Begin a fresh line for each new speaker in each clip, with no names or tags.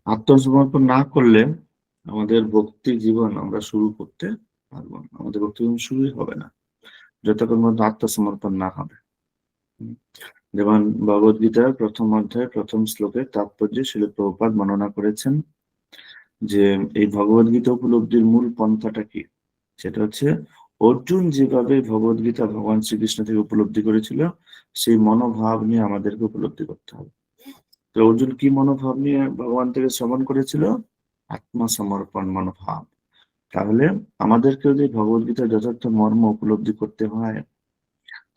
আত্মসমর্পণ না করলে আমাদের ভক্তি জীবন আমরা শুরু করতে পারবো না, আমাদের ভক্তি জীবন শুরুই হবে না যতক্ষণ পর্যন্ত আত্মসমর্পণ না হবে। হুম। যেমন ভগবদ গীতার প্রথম অধ্যায় প্রথম শ্লোকের তাৎপর্য শিল প্রভুপাদ বর্ণনা করেছেন যে এই ভগবদ গীতা উপলব্ধির মূল পন্থাটা কি, সেটা হচ্ছে অর্জুন যেভাবে ভগবদ গীতা ভগবান শ্রীকৃষ্ণ থেকে উপলব্ধি করেছিল সেই মনোভাব নিয়ে আমাদেরকে উপলব্ধি করতে হবে। তো অর্জুন কি মনোভাব নিয়ে ভগবান থেকে শ্রবণ করেছিল? আত্মসমর্পণ মনোভাব। তাহলে আমাদেরকে যদি ভগবদ্গীতার যথার্থ মর্ম উপলব্ধি করতে হয়,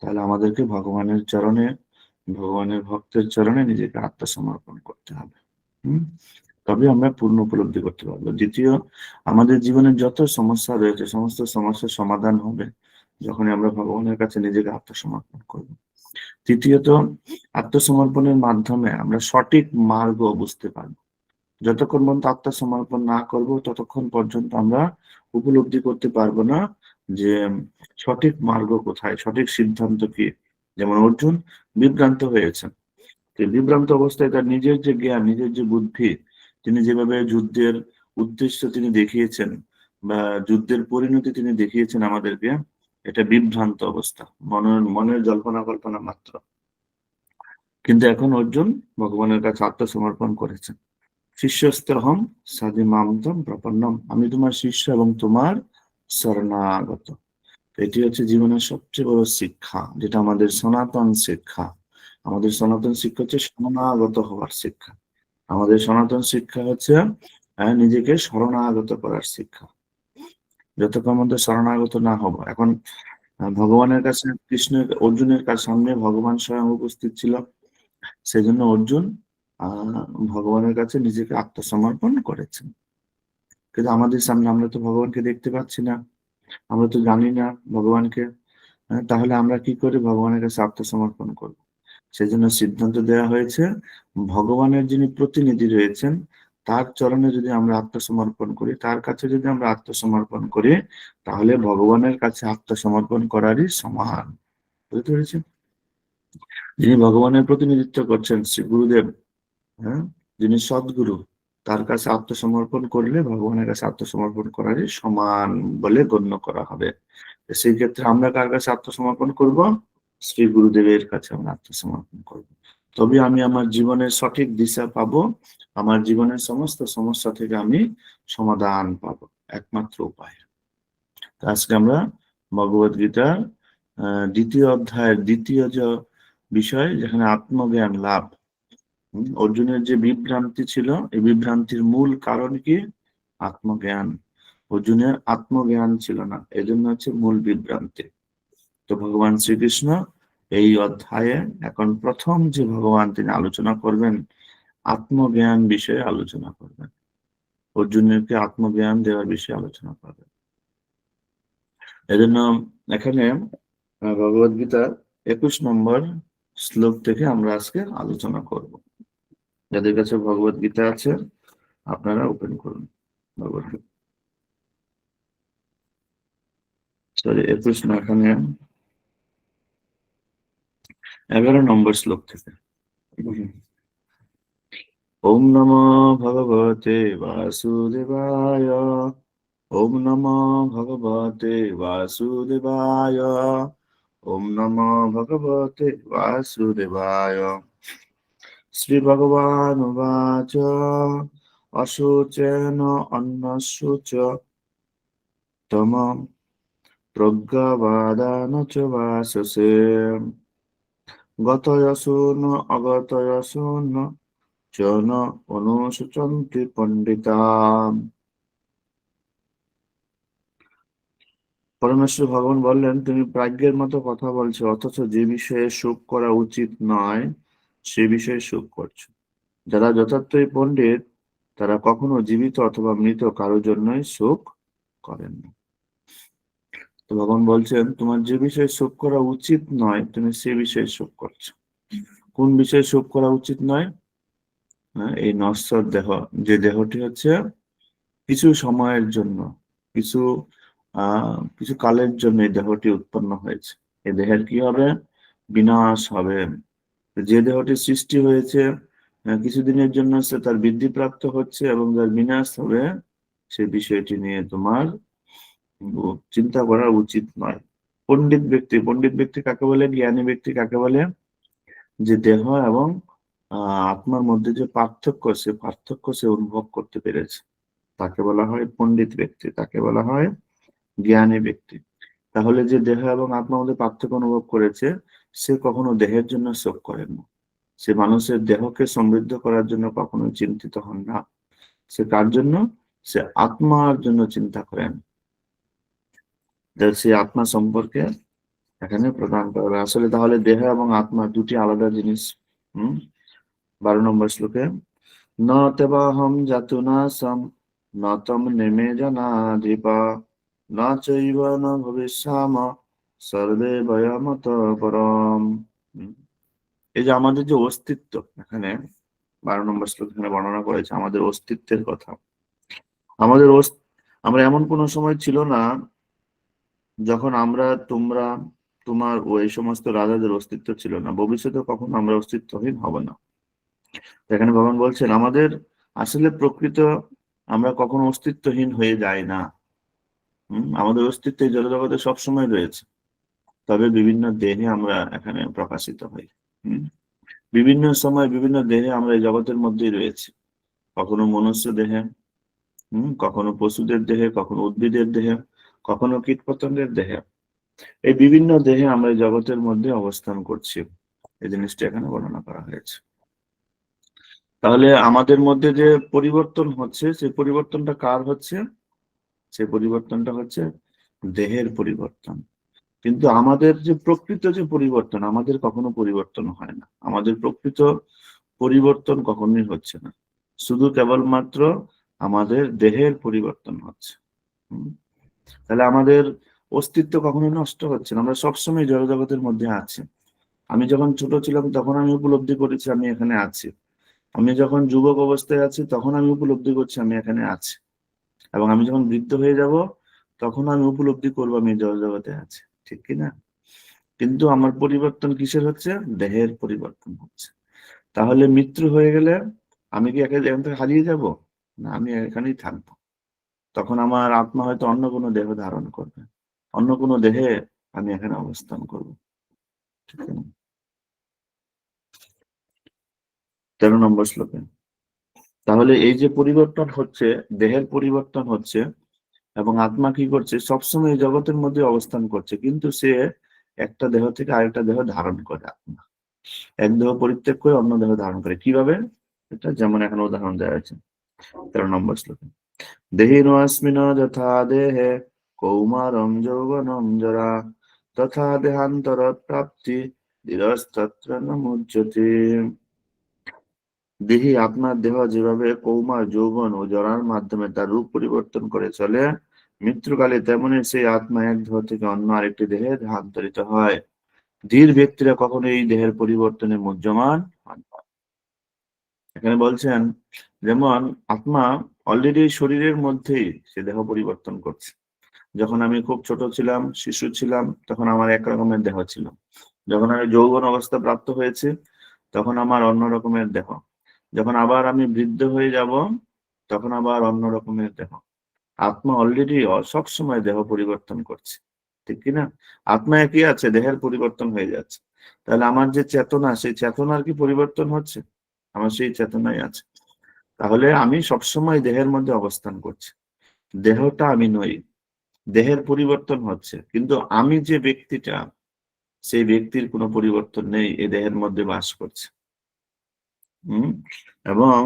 তাহলে আমাদেরকে ভগবানের চরণে, ভগবানের ভক্তের চরণে নিজেকে আত্মসমর্পণ করতে হবে। হম তবে আমরা পূর্ণ উপলব্ধি করতে পারবো। দ্বিতীয়, আমাদের জীবনের যত সমস্যা রয়েছে সমস্ত সমস্যার সমাধান হবে যখনই আমরা ভগবানের কাছে নিজেকে আত্মসমর্পণ করব। তৃতীয়ত, আত্মসমর্পণের মাধ্যমে আমরা সঠিক মার্গ বুঝতে পারবো। যতক্ষণ পর্যন্ত আত্মসমর্পণ না করব ততক্ষণ পর্যন্ত আমরা উপলব্ধি করতে পারবো না যে সঠিক মার্গ কোথায়, সঠিক সিদ্ধান্ত কি। যেমন অর্জুন বিভ্রান্ত হয়েছেন, তো বিভ্রান্ত অবস্থায় তার নিজের যে জ্ঞান, নিজের যে বুদ্ধি, তিনি যেভাবে যুদ্ধের উদ্দেশ্য তিনি দেখিয়েছেন বা যুদ্ধের পরিণতি তিনি দেখিয়েছেন আমাদেরকে, এটা বিভ্রান্ত অবস্থা, মনের জল্পনা কল্পনা মাত্র। কিন্তু এখন অর্জুন ভগবানের কাছে আত্মসমর্পণ করেছেন। শিষ্যস্তহম সাধি মামতম প্রপন্নম, আমি তোমার শিষ্য এবং তোমার শরণাগত। এটি হচ্ছে জীবনের সবচেয়ে বড় শিক্ষা, যেটা আমাদের সনাতন শিক্ষা। আমাদের সনাতন শিক্ষা হচ্ছে শরণাগত হওয়ার শিক্ষা। আমাদের সনাতন শিক্ষা হচ্ছে নিজেকে শরণাগত করার শিক্ষা। যতক্ষণ মধ্যে শরণাগত না হব, এখন ভগবানের কাছে কৃষ্ণ, অর্জুনের কাছে সামনে ভগবান স্বয়ং উপস্থিত ছিল, সেজন্য অর্জুন আহ ভগবানের কাছে নিজেকে আত্মসমর্পণ করেছেন। কিন্তু আমাদের সামনে আমরা তো ভগবানকে দেখতে পাচ্ছি না, আমরা তো জানি না ভগবানকে। তাহলে আমরা কি করে ভগবানের কাছে আত্মসমর্পণ করব? সেজন্য সিদ্ধান্ত দেওয়া হয়েছে, ভগবানের যিনি প্রতিনিধি রয়েছেন তার চরণে যদি আমরা আত্মসমর্পণ করি, তার কাছে যদি আমরা আত্মসমর্পণ করি, তাহলে ভগবানের কাছে আত্মসমর্পণ করারই সমান। বুঝতে পেরেছেন? যিনি ভগবানের প্রতিনিধিত্ব করছেন শ্রী গুরুদেব, হ্যাঁ, যিনি সদ্গুরু, তার কাছে আত্মসমর্পণ করলে ভগবানের কাছে আত্মসমর্পণ করারই সমান বলে গণ্য করা হবে। সেই ক্ষেত্রে আমরা কার কাছে আত্মসমর্পণ করব? শ্রী গুরুদেবের কাছে আমরা আত্মসমর্পণ করব। তবে আমি আমার জীবনের সঠিক দিশা পাবো, আমার জীবনের সমস্ত সমস্যা থেকে আমি সমাধান পাবো, একমাত্র উপায়। তো আজকে আমরা ভগবদ গীতার দ্বিতীয় অধ্যায়ের দ্বিতীয় যে বিষয়, যেখানে আত্মজ্ঞান লাভ। অর্জুনের যে বিভ্রান্তি ছিল, এই বিভ্রান্তির মূল কারণ কি? আত্মজ্ঞান। অর্জুনের আত্মজ্ঞান ছিল না, এজন্য হচ্ছে মূল বিভ্রান্তি। তো ভগবান শ্রীকৃষ্ণ এই অধ্যায়ে এখন প্রথম যে ভগবান তিনি আলোচনা করবেন, আত্মজ্ঞান বিষয়ে আলোচনা করবেন, অর্জুনকে আত্মজ্ঞান দেওয়ার বিষয়ে আলোচনা করবেন। এজন্য এখানে ভগবদ গীতার 21 নম্বর শ্লোক থেকে আমরা আজকে আলোচনা করব। যাদের কাছে ভগবদ গীতা আছে আপনারা ওপেন করুন ভগবদ গীতা। সরি, 21 না, এখানে 11 নম্বর শ্লোক থেকে। ওম নমো ভগবতে বাসুদেবায়, ওম নমো ভগবতে বাসুদেবায়, ওম নমো ভগবতে বাসুদেবায়। শ্রী ভগবান উবাচ অশুচেন অন্নস্যু চ তম প্রজ্ঞাবাদান চ বাসসে গতয়সূন অগতয়সূন চ ন অনুশুচন্তি পণ্ডিতা। পরমেশ্বর ভগবান বললেন, তুমি প্রাজ্ঞের মতো কথা বলছো, অথচ যে বিষয়ে সুখ করা উচিত নয় সে বিষয়ে সুখ করছো। যারা যথার্থই পণ্ডিত তারা কখনো জীবিত অথবা মৃত কারোর জন্যই সুখ করেন না। তো ভগবান বলছেন, তোমার যে বিষয়ে সুখ করা উচিত নয় তুমি সে বিষয়ে সুখ করছো। কোন বিষয়ে সুখ করা উচিত নয়? এই নশ্বর দেহ, যে দেহটি হচ্ছে কিছু সময়ের জন্য, কিছু কিছু কালের জন্য এই দেহটি উৎপন্ন হয়েছে। এই দেহের কি হবে? বিনাশ হবে। যে দেহটি সৃষ্টি হয়েছে কিছুদিনের জন্য সে তার বৃদ্ধি প্রাপ্ত হচ্ছে এবং যার বিনাশ হবে, সে বিষয়টি নিয়ে তোমার চিন্তা করা উচিত নয়। পণ্ডিত ব্যক্তি কাকে বলে, জ্ঞানী ব্যক্তি কাকে বলে? যে দেহ এবং আত্মার মধ্যে যে পার্থক্য, সে পার্থক্য সে অনুভব করতে পেরেছে, তাকে বলা হয় পণ্ডিত ব্যক্তি, তাকে বলা হয় জ্ঞানী ব্যক্তি। তাহলে যে দেহ এবং আত্মার মধ্যে পার্থক্য অনুভব করেছে, সে কখনো দেহের জন্য শোক করেন না, সে মানুষের দেহকে সমৃদ্ধ করার জন্য কখনো চিন্তিত হন না, সে কার জন্য? সে আত্মার জন্য চিন্তা করেন। সে আত্মা সম্পর্কে এখানে প্রদান করা হবে। আসলে তাহলে দেহ এবং আত্মা দুটি আলাদা জিনিস। 12 নম্বর শ্লোকে, ন তেবাহম জাতুনাসম ন তম নেমে জানাধিপা ন চৈব ন ভবিষ্যাম সর্বে বয়মত পরম। এই যে আমাদের যে অস্তিত্ব, এখানে 12 নম্বর শ্লোক এখানে বর্ণনা করেছে আমাদের অস্তিত্বের কথা। আমাদের আমরা এমন কোন সময় ছিল না যখন তোমরা, তোমার এই সমস্ত রাজাদের অস্তিত্ব ছিল না, ভবিষ্যতে কখনো আমরা অস্তিত্বহীন হব না। এখানে ভগবান বলছেন আমাদের আসলে প্রকৃত আমরা কখনো অস্তিত্বহীন হয়ে যাই না। আমাদের অস্তিত্ব এই জড়জগতে সবসময় রয়েছে, তবে বিভিন্ন দেহে আমরা এখানে প্রকাশিত হই। হম বিভিন্ন সময় বিভিন্ন দেহে আমরা এই জগতের মধ্যেই রয়েছি, কখনো মনুষ্য দেহে, কখনো পশুদের দেহে, কখনো উদ্ভিদের দেহে, কখনো কীটপতঙ্গের দেহে। এই বিভিন্ন দেহে আমরা এই জগতের মধ্যে অবস্থান করছি, এই জিনিসটা এখানে বর্ণনা করা হয়েছে। তাহলে আমাদের মধ্যে যে পরিবর্তন হচ্ছে, সেই পরিবর্তনটা কার হচ্ছে? সেই পরিবর্তনটা হচ্ছে দেহের পরিবর্তন। কিন্তু আমাদের যে প্রকৃত যে পরিবর্তন, আমাদের কখনো পরিবর্তন হয় না, আমাদের প্রকৃত পরিবর্তন কখনোই হচ্ছে না, শুধু কেবলমাত্র আমাদের দেহের পরিবর্তন হচ্ছে। তাহলে আমাদের অস্তিত্ব কখনোই নষ্ট হচ্ছে না, আমরা সবসময় জড়জগতের মধ্যে আছি। আমি যখন ছোট ছিলাম তখন আমি উপলব্ধি করেছি আমি এখানে আছি, আমি যখন যুবক অবস্থায় আছি তখন আমি উপলব্ধি করছি আমি এখানে আছি, এবং আমি যখন বৃদ্ধ হয়ে যাব তখন আমি উপলব্ধি করবো আমি জড়জগতে আছি, ঠিক কিনা? কিন্তু আমার পরিবর্তন কিসের হচ্ছে? দেহের পরিবর্তন হচ্ছে। তাহলে মৃত্যু হয়ে গেলে আমি কি এখান থেকে হারিয়ে যাব? না, আমি এখানেই থাকবো। তখন আমার আত্মা হয়তো অন্য কোনো দেহ ধারণ করবে, অন্য কোনো দেহে আমি এখানে অবস্থান করবো, ঠিক আছে? 13 নম্বর শ্লোকে, তাহলে এই যে পরিবর্তন হচ্ছে, দেহের পরিবর্তন হচ্ছে এবং আত্মা কি করছে? সবসময় এই জগতের মধ্যে অবস্থান করছে, কিন্তু সে একটা দেহ থেকে আরেকটা দেহ ধারণ করে। আত্মা এক দেহ পরিত্যাগ করে অন্য দেহ ধারণ করে, কিভাবে? এটা যেমন এখানে উদাহরণ দেওয়া আছে 13 নম্বর শ্লোকে, দেহিনোऽস্মিন যথা দেহে কৌমারম যৌবনম জরা তথা দেহান্তর প্রাপ্তি ধীরস্তত্র ন মুহ্যতে। দেহি আপনার দেহ যেভাবে কৌমার, যৌবন ও জরার মাধ্যমে তার রূপ পরিবর্তন করে চলে, মৃত্যুকালে তেমনি সেই আত্মা এক দেহ থেকে অন্য আরেকটি দেহে দেহান্তরিত হয়। ধীর ব্যক্তিরা কখনো এই দেহের পরিবর্তনে মুহ্যমান হন না। এখানে বলছেন যেমন আত্মা অলরেডি শরীরের মধ্যেই সে দেহ পরিবর্তন করছে। যখন আমি খুব ছোট ছিলাম, শিশু ছিলাম, তখন আমার এক রকমের দেহ ছিল। যখন আমি যৌবন অবস্থা প্রাপ্ত হয়েছে তখন আমার অন্য রকমের দেহ। যখন আবার আমি বৃদ্ধ হয়ে যাব তখন আবার অন্য রকমের দেহ। আত্মা অলরেডি সবসময় দেহ পরিবর্তন করছে, ঠিক কিনা? আত্মা একই আছে, দেহের পরিবর্তন হয়ে যাচ্ছে। তাহলে আমার যে চেতনা, সেই চেতনার কি পরিবর্তন হচ্ছে? আমার সেই চেতনাই আছে। তাহলে আমি সবসময় দেহের মধ্যে অবস্থান করছি, দেহটা আমি নই, দেহের পরিবর্তন হচ্ছে, কিন্তু আমি যে ব্যক্তিটা, সেই ব্যক্তির কোনো পরিবর্তন নেই, এই দেহের মধ্যে বাস করছে। এবং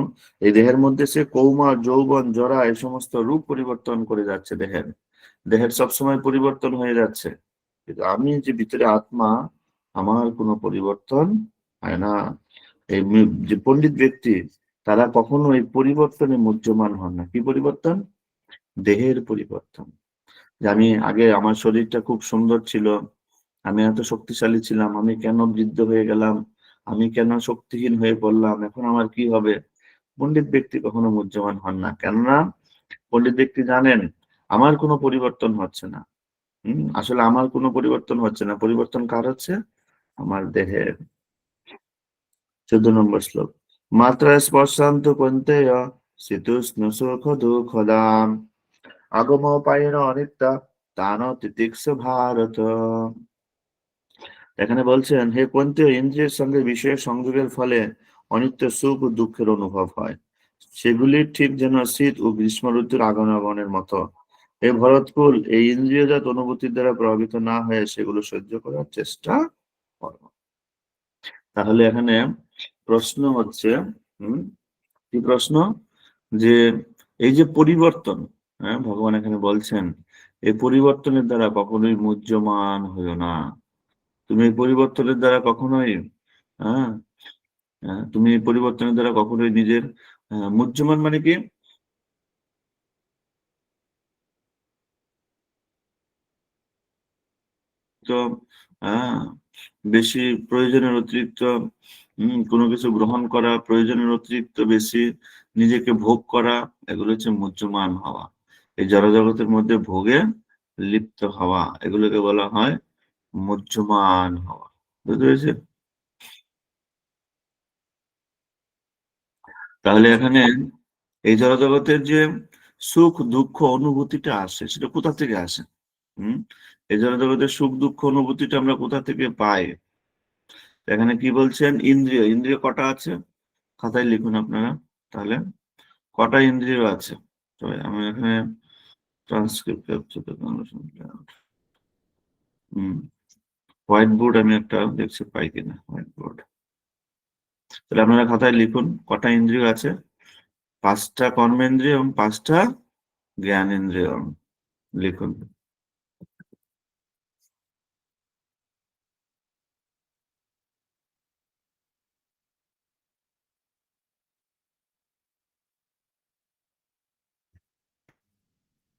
এই দেহের মধ্যে সে কৌমার, যৌবন, জরা এই সমস্ত রূপ পরিবর্তন করে যাচ্ছে। দেহের দেহের সবসময় পরিবর্তন হয়ে যাচ্ছে, কিন্তু আমি যে ভিতরে আত্মা, আমার কোনো পরিবর্তন হয় না। এই যে পণ্ডিত ব্যক্তি, তারা কখনো এই পরিবর্তনে মুহ্যমান হন না। কি পরিবর্তন? দেহের পরিবর্তন। যে আমি আগে আমার শরীরটা খুব সুন্দর ছিল, আমি এত শক্তিশালী ছিলাম, আমি কেন বৃদ্ধ হয়ে গেলাম, আমি কেন শক্তিহীন হয়ে পড়লাম, এখন আমার কি হবে? পণ্ডিত ব্যক্তি কখনো মুহ্যমান হন না, কেননা পণ্ডিত ব্যক্তি জানেন আমার কোনো পরিবর্তন হচ্ছে না। আসলে আমার কোনো পরিবর্তন হচ্ছে না, পরিবর্তন কার হচ্ছে? আমার দেহের। 14 নম্বর শ্লোক, মাত্রা স্পর্শান্ত কন্তেয় শীতুষ্ণ সুখ দুঃখদাম আগম পায়েন অনিত্যা তান তিতিক্ষ ভারত। এখানে বলছেন, হে কুন্তি, ইন্দ্রিয়ের সঙ্গে বিষয়ের সংযোগের ফলে অনিত্য সুখ ও দুঃখের অনুভব হয়। সেগুলি ঠিক যেন শীত ও গ্রীষ্ম ঋতুর আগমনের মতো। এই ভরতকুল, এই ইন্দ্রিয়জাত অনুভূতির দ্বারা প্রভাবিত না হয়ে সেগুলো সহ্য করার চেষ্টা করো। তাহলে এখানে প্রশ্ন হচ্ছে, হম কি প্রশ্ন, যে এই যে পরিবর্তন, হ্যাঁ, ভগবান এখানে বলছেন এই পরিবর্তনের দ্বারা কখনোই মুহ্যমান হইও না। তুমি এই পরিবর্তনের দ্বারা কখনোই, হ্যাঁ, তুমি এই পরিবর্তনের দ্বারা কখনোই নিজের মুহ্যমান মানে কি, তো আহ বেশি প্রয়োজনের অতিরিক্ত কোনো কিছু গ্রহণ করা, প্রয়োজনের অতিরিক্ত বেশি নিজেকে ভোগ করা, এগুলো হচ্ছে মুহ্যমান হওয়া। এই জড়জগতের মধ্যে ভোগে লিপ্ত হওয়া, এগুলোকে বলা হয় মুহ্যমান হওয়া। বুঝতে পেরেছে? তাহলে এখানে এই জড়জগতের যে সুখ দুঃখ অনুভূতিটা আসে, সেটা কোথা থেকে আসে? হম এই জড়জগতের সুখ দুঃখ অনুভূতিটা আমরা কোথা থেকে পাই? এখানে কি বলছেন, ইন্দ্রিয়, ইন্দ্রিয় কটা আছে খাতায় লিখুন আপনারা। তাহলে কটা ইন্দ্রিয় আছে? তো আমি এখানে ট্রান্সক্রিপ্ট হম হোয়াইট বোর্ড আমি একটা দেখছি পাই কিনা, হোয়াইট বোর্ড। তাহলে আপনারা খাতায় লিখুন কটা ইন্দ্রিয় আছে। পাঁচটা কর্মেন্দ্রিয় এবং পাঁচটা জ্ঞানেন্দ্রিয়। লিখুন।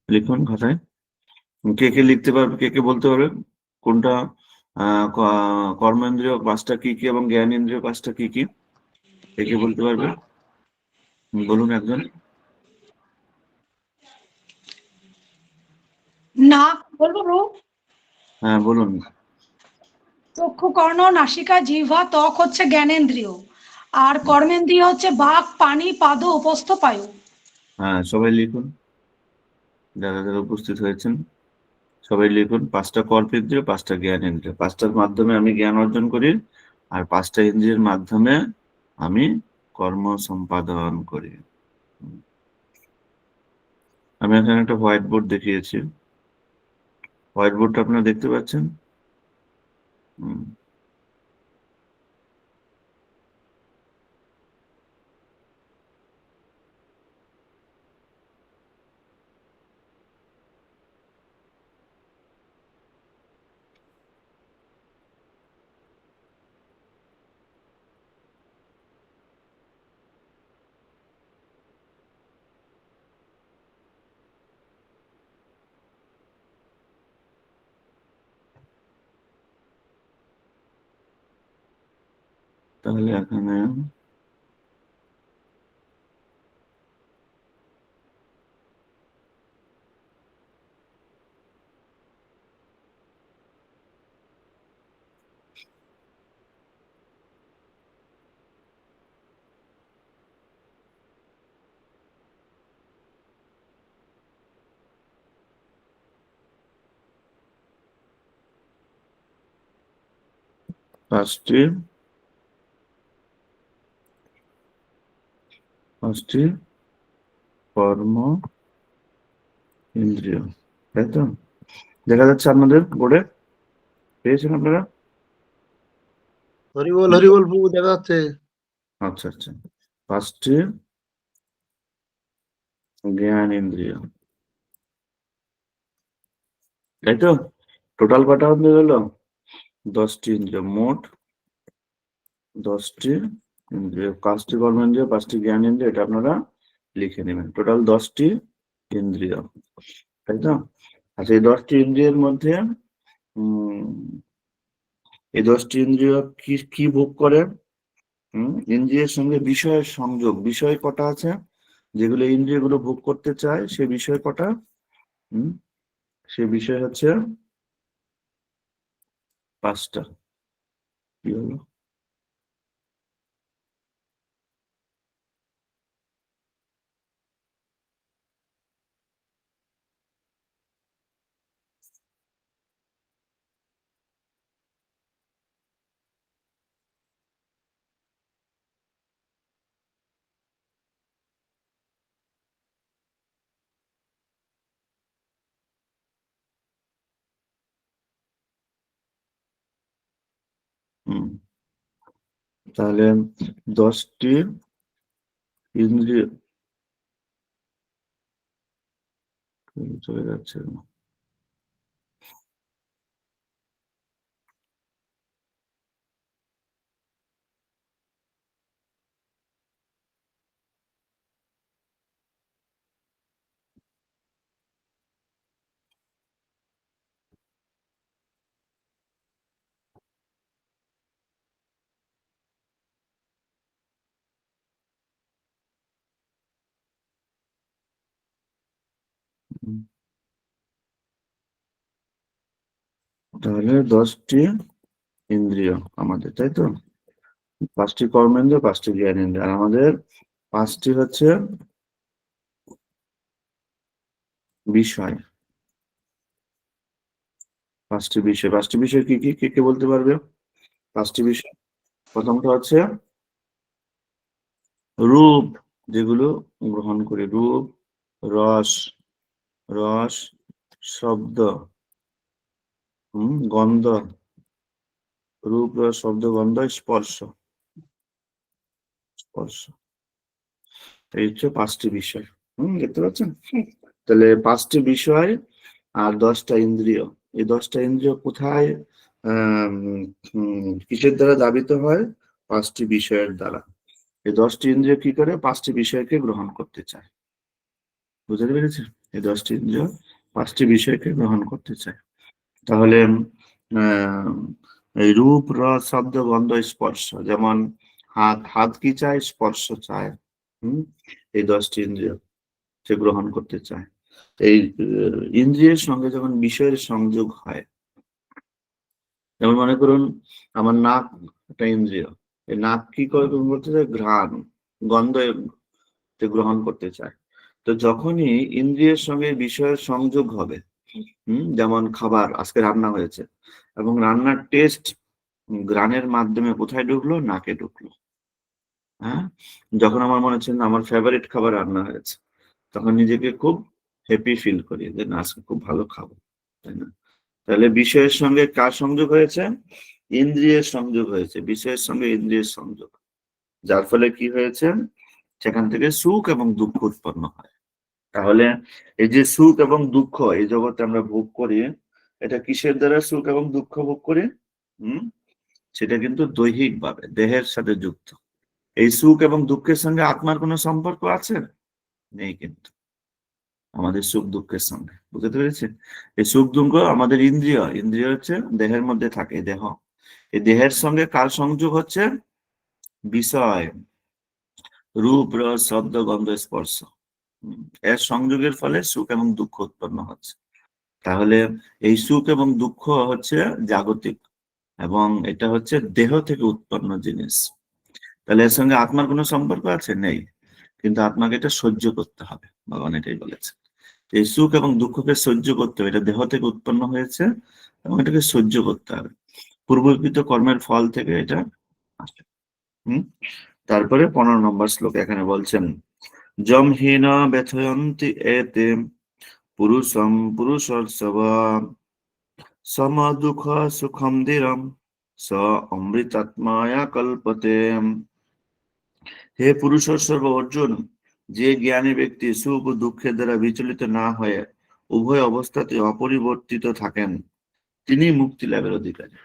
লিখুন খাতায়। কে কে লিখতে পারবে, কে কে বলতে পারবে কোনটা কর্মেন্দ্রিয় পাঁচটা কি কি এবং জ্ঞানেন্দ্রিয় পাঁচটা কি কি? কে কে বলতে পারবে? বলুন একজন।
না, বলবো প্রভু।
হ্যাঁ বলুন।
চক্ষু, কর্ণ, নাসিকা, জিহ্বা, ত্বক হচ্ছে জ্ঞানেন্দ্রিয়। আর কর্মেন্দ্রিয় হচ্ছে বাক, পানি, পাদ, উপস্থ, পায়ু।
হ্যাঁ সবাই লিখুন, যারা যারা উপস্থিত হয়েছেন সবাই লিখুন। পাঁচটা কর্মেন্দ্রিয়, পাঁচটা জ্ঞানেন্দ্রিয়, পাঁচটার মাধ্যমে আমি জ্ঞান অর্জন করি, আর পাঁচটা ইন্দ্রিয়ের মাধ্যমে আমি কর্ম সম্পাদন করি। আমি এখানে একটা হোয়াইট বোর্ড দেখিয়েছি, হোয়াইট বোর্ডটা আপনারা দেখতে পাচ্ছেন? হুম, তাহলে এখানে পাঁচটি পাঁচটি কর্ম ইন্দ্রিয়, তাই তো? দেখা যাচ্ছে আপনাদের বোর্ডে? পেয়েছেন আপনারা?
হরিবল হরিবল প্রভু, দেখা যাচ্ছে।
আচ্ছা আচ্ছা, পাঁচটি জ্ঞান ইন্দ্রিয়, তাই তো? টোটাল কটা হয়ে গেল? 10টি ইন্দ্রিয়, মোট 10টি ইন্দ্রিয়, 5টি কর্মেন্দ্রিয়, 5টি জ্ঞান ইন্দ্রিয়, এটা আপনারা লিখে নেবেন। টোটাল 10টি ইন্দ্রিয়, তাই তো? আচ্ছা, এই 10টি ইন্দ্রিয়ের মধ্যে উম এই 10টি ইন্দ্রিয় কি কি ভোগ করে? ইন্দ্রিয়ের সঙ্গে বিষয়ের সংযোগ, বিষয় কটা আছে যেগুলো ইন্দ্রিয়গুলো ভোগ করতে চায়, সে বিষয় কটা? হম সে বিষয় হচ্ছে 5টা। কি হলো? হুম, তাহলে 10টি ইন্দ্রিয় চলে যাচ্ছে। হুম, তাহলে 10টি ইন্দ্রিয় আমাদের, তাই তো? 5টি কর্মেন্দ্রিয়, 5টি জ্ঞানেন্দ্রিয়, আর আমাদের 5টি হচ্ছে বিষয়। 5টি বিষয়, 5টি বিষয় কি কি, কে কে বলতে পারবে? 5টি বিষয়, প্রথমটা হচ্ছে রূপ, যেগুলো গ্রহণ করি, রূপ, রস, রস, শব্দ, গন্ধ, রূপ, রস, শব্দ, গন্ধ, স্পর্শ, স্পর্শ, এই হচ্ছে 5টি বিষয়। দেখতে পাচ্ছেন? তাহলে 5টি বিষয় আর 10টা ইন্দ্রিয়, এই 10টা ইন্দ্রিয় কোথায় আহ কিসের দ্বারা দাবিত হয়? 5টি বিষয়ের দ্বারা। এই 10টি ইন্দ্রিয় কি করে? 5টি বিষয়কে গ্রহণ করতে চায়। বুঝতে পেরেছি? এই 10টি ইন্দ্রিয় 5টি বিষয়কে গ্রহণ করতে চায়। তাহলে আহ এই রূপ, রস, শব্দ, গন্ধ, স্পর্শ, যেমন হাত, হাত কি চায়? স্পর্শ চায়। হম এই 10টি ইন্দ্রিয় সে গ্রহণ করতে চায়। এই ইন্দ্রিয়ের সঙ্গে যখন বিষয়ের সংযোগ হয়, যেমন মনে করুন আমার নাক একটা ইন্দ্রিয়, এই নাক কি করে গ্রহণ করতে চায়? ঘ্রাণ, গন্ধ সে গ্রহণ করতে চায়। তো যখনই ইন্দ্রিয়ের সঙ্গে বিষয়ের সংযোগ হবে, যেমন খাবার আজকে রান্না হয়েছে এবং রান্নার টেস্ট ঘ্রাণের মাধ্যমে কোথায় ঢুকলো? নাকে ঢুকলো। হ্যাঁ, যখন আমার মনে হচ্ছে না আমার ফেভারিট খাবার রান্না হয়েছে, তখন নিজেকে খুব হ্যাপি ফিল করি যে না আজকে খুব ভালো খাবো, তাই না? তাহলে বিষয়ের সঙ্গে কার সংযোগ হয়েছে? ইন্দ্রিয়ের সংযোগ হয়েছে, বিষয়ের সঙ্গে ইন্দ্রিয়ের সংযোগ, যার ফলে কি হয়েছে? সেখান থেকে সুখ এবং দুঃখ উৎপন্ন হয়। তাহলে এই যে সুখ এবং দুঃখ এই জগতে আমরা ভোগ করি, এটা কিসের দ্বারা সুখ এবং দুঃখ ভোগ করি? হম সেটা কিন্তু দৈহিক ভাবে দেহের সাথে যুক্ত। এই সুখ এবং দুঃখের সঙ্গে আত্মার কোনো সম্পর্ক আছে? নেই কিন্তু আমাদের সুখ দুঃখের সঙ্গে। বুঝতে পেরেছি? এই সুখ দুঃখ আমাদের ইন্দ্রিয়, ইন্দ্রিয় হচ্ছে দেহের মধ্যে থাকে, দেহ। এই দেহের সঙ্গে কার সংযোগ হচ্ছে? বিষয়, রূপ, রস, শব্দ, গন্ধ, স্পর্শ। এর সংযোগের ফলে সুখ এবং দুঃখ উৎপন্ন হচ্ছে। তাহলে এই সুখ এবং দুঃখ হচ্ছে জাগতিক, এবং এটা হচ্ছে দেহ থেকে উৎপন্ন জিনিস। তাহলে এর সঙ্গে আত্মার কোনো সম্পর্ক আছে? নেই। কিন্তু আত্মাকে এটা সহ্য করতে হবে, ভগবান এটাই বলেছে। এই সুখ এবং দুঃখকে সহ্য করতে হবে, এটা দেহ থেকে উৎপন্ন হয়েছে এবং এটাকে সহ্য করতে হবে। পূর্বকৃত কর্মের ফল থেকে এটা আসে। হম তারপরে 15 নম্বর শ্লোক এখানে বলছেন, যম হীন ব্যথয়ন্তি এতে পুরুষম পুরুষর্ষব সম দুঃখ সুখম দৃঢ়ম স অমৃতাত্মায়া কল্পতে। হে পুরুষর্ষব অর্জুন, যে জ্ঞানী ব্যক্তি সুখ ও দুঃখের দ্বারা বিচলিত না হয়ে উভয় অবস্থাতে অপরিবর্তিত থাকেন, তিনি মুক্তি লাভের অধিকারী।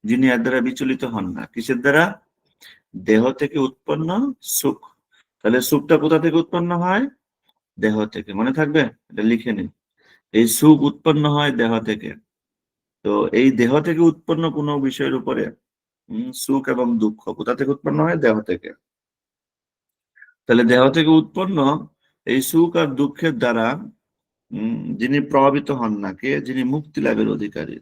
যিনি এর দ্বারা বিচলিত হন না, কিসের দ্বারা? দেহ থেকে উৎপন্ন সুখ। তাহলে সুখটা কোথা থেকে উৎপন্ন হয়? দেহ থেকে। মনে থাকবে, এটা লিখে নিন। এই সুখ উৎপন্ন হয় দেহ থেকে। তো এই দেহ থেকে উৎপন্ন কোনো বিষয়ের উপরে সুখ এবং দুঃখ কোথা থেকে উৎপন্ন হয়? দেহ থেকে। তাহলে দেহ থেকে উৎপন্ন এই সুখ আর দুঃখের দ্বারা যিনি প্রভাবিত হন না, কে? যিনি মুক্তি লাভের অধিকারী,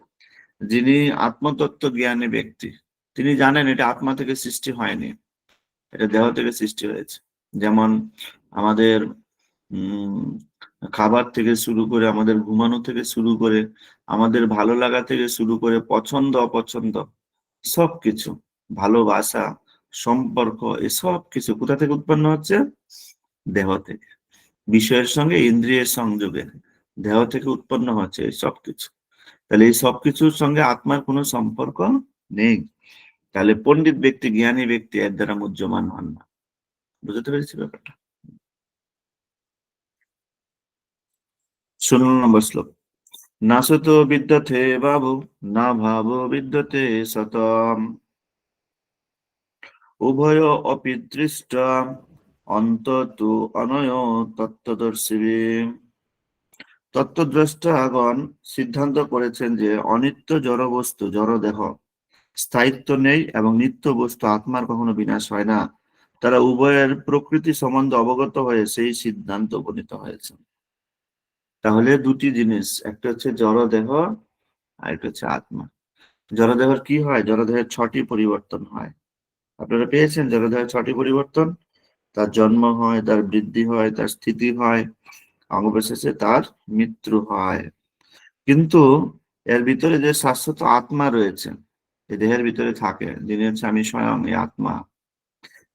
যিনি আত্মতত্ত্ব জ্ঞানী ব্যক্তি, তিনি জানেন এটা আত্মা থেকে সৃষ্টি হয়নি, এটা দেহ থেকে সৃষ্টি হয়েছে। যেমন আমাদের উম খাবার থেকে শুরু করে, আমাদের ঘুমানো থেকে শুরু করে, আমাদের ভালো লাগা থেকে শুরু করে, পছন্দ অপছন্দ সবকিছু, ভালোবাসা, সম্পর্ক, এসব কিছু কোথা থেকে উৎপন্ন হচ্ছে? দেহ থেকে। বিষয়ের সঙ্গে ইন্দ্রিয়ের সংযোগে দেহ থেকে উৎপন্ন হচ্ছে এই সবকিছু। তাহলে এই সবকিছুর সঙ্গে আত্মার কোনো সম্পর্ক নেই। তাহলে পণ্ডিত ব্যক্তি, জ্ঞানী ব্যক্তি এর দ্বারা মুহ্যমান হন না। বুঝতে পেরেছি ব্যাপারটা? 16 নম্বর শ্লোক। নাসতো বিদ্যতে বাবু, না ভাবো বিদ্যতে সতম, উভয় অপি দৃষ্ট অন্ততু অনয় তত্ত্বদর্শিবি। তত্ত্বদ্রষ্টাগণ সিদ্ধান্ত করেছেন যে অনিত্য জড় বস্তু, জড় দেহ স্থায়িত্ব নেই এবং নিত্য বস্তু আত্মার কখনো বিনাশ হয় না। তারা উভয়ের প্রকৃতি সম্বন্ধে অবগত হয়ে সেই সিদ্ধান্ত উপনীত হয়েছে। তাহলে দুটি জিনিস, একটা হচ্ছে জড় দেহ আর একটা হচ্ছে আত্মা। জড়দেহের কি হয়? জড়দেহের 6টি পরিবর্তন হয়। আপনারা পেয়েছেন জড়দেহের 6টি পরিবর্তন। তার জন্ম হয়, তার বৃদ্ধি হয়, তার স্থিতি হয়, অবশেষে তার মৃত্যু হয়। কিন্তু এর ভিতরে যে শাশ্বত আত্মা রয়েছে, এই দেহের ভিতরে থাকে, যিনি হচ্ছে আমি স্বয়ং, এই আত্মা।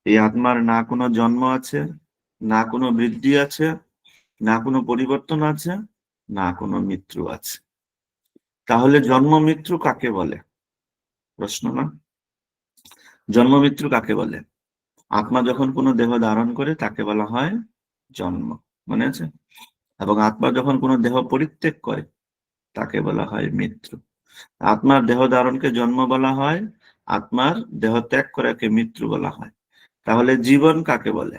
এই আত্মার না কোনো জন্ম আছে, না কোনো বৃদ্ধি আছে, না কোনো পরিবর্তন আছে, না কোনো মৃত্যু আছে। তাহলে জন্ম মৃত্যু কাকে বলে? প্রশ্ন না? জন্ম মৃত্যু কাকে বলে? আত্মা যখন কোনো দেহ ধারণ করে তাকে বলা হয় জন্ম, মনে আছে? এবং আত্মা যখন কোনো দেহ পরিত্যাগ করে তাকে বলা হয় মৃত্যু। আত্মার দেহ ধারণকে জন্ম বলা হয়, আত্মার দেহ ত্যাগ করাকে মৃত্যু বলা হয়। তাহলে জীবন কাকে বলে?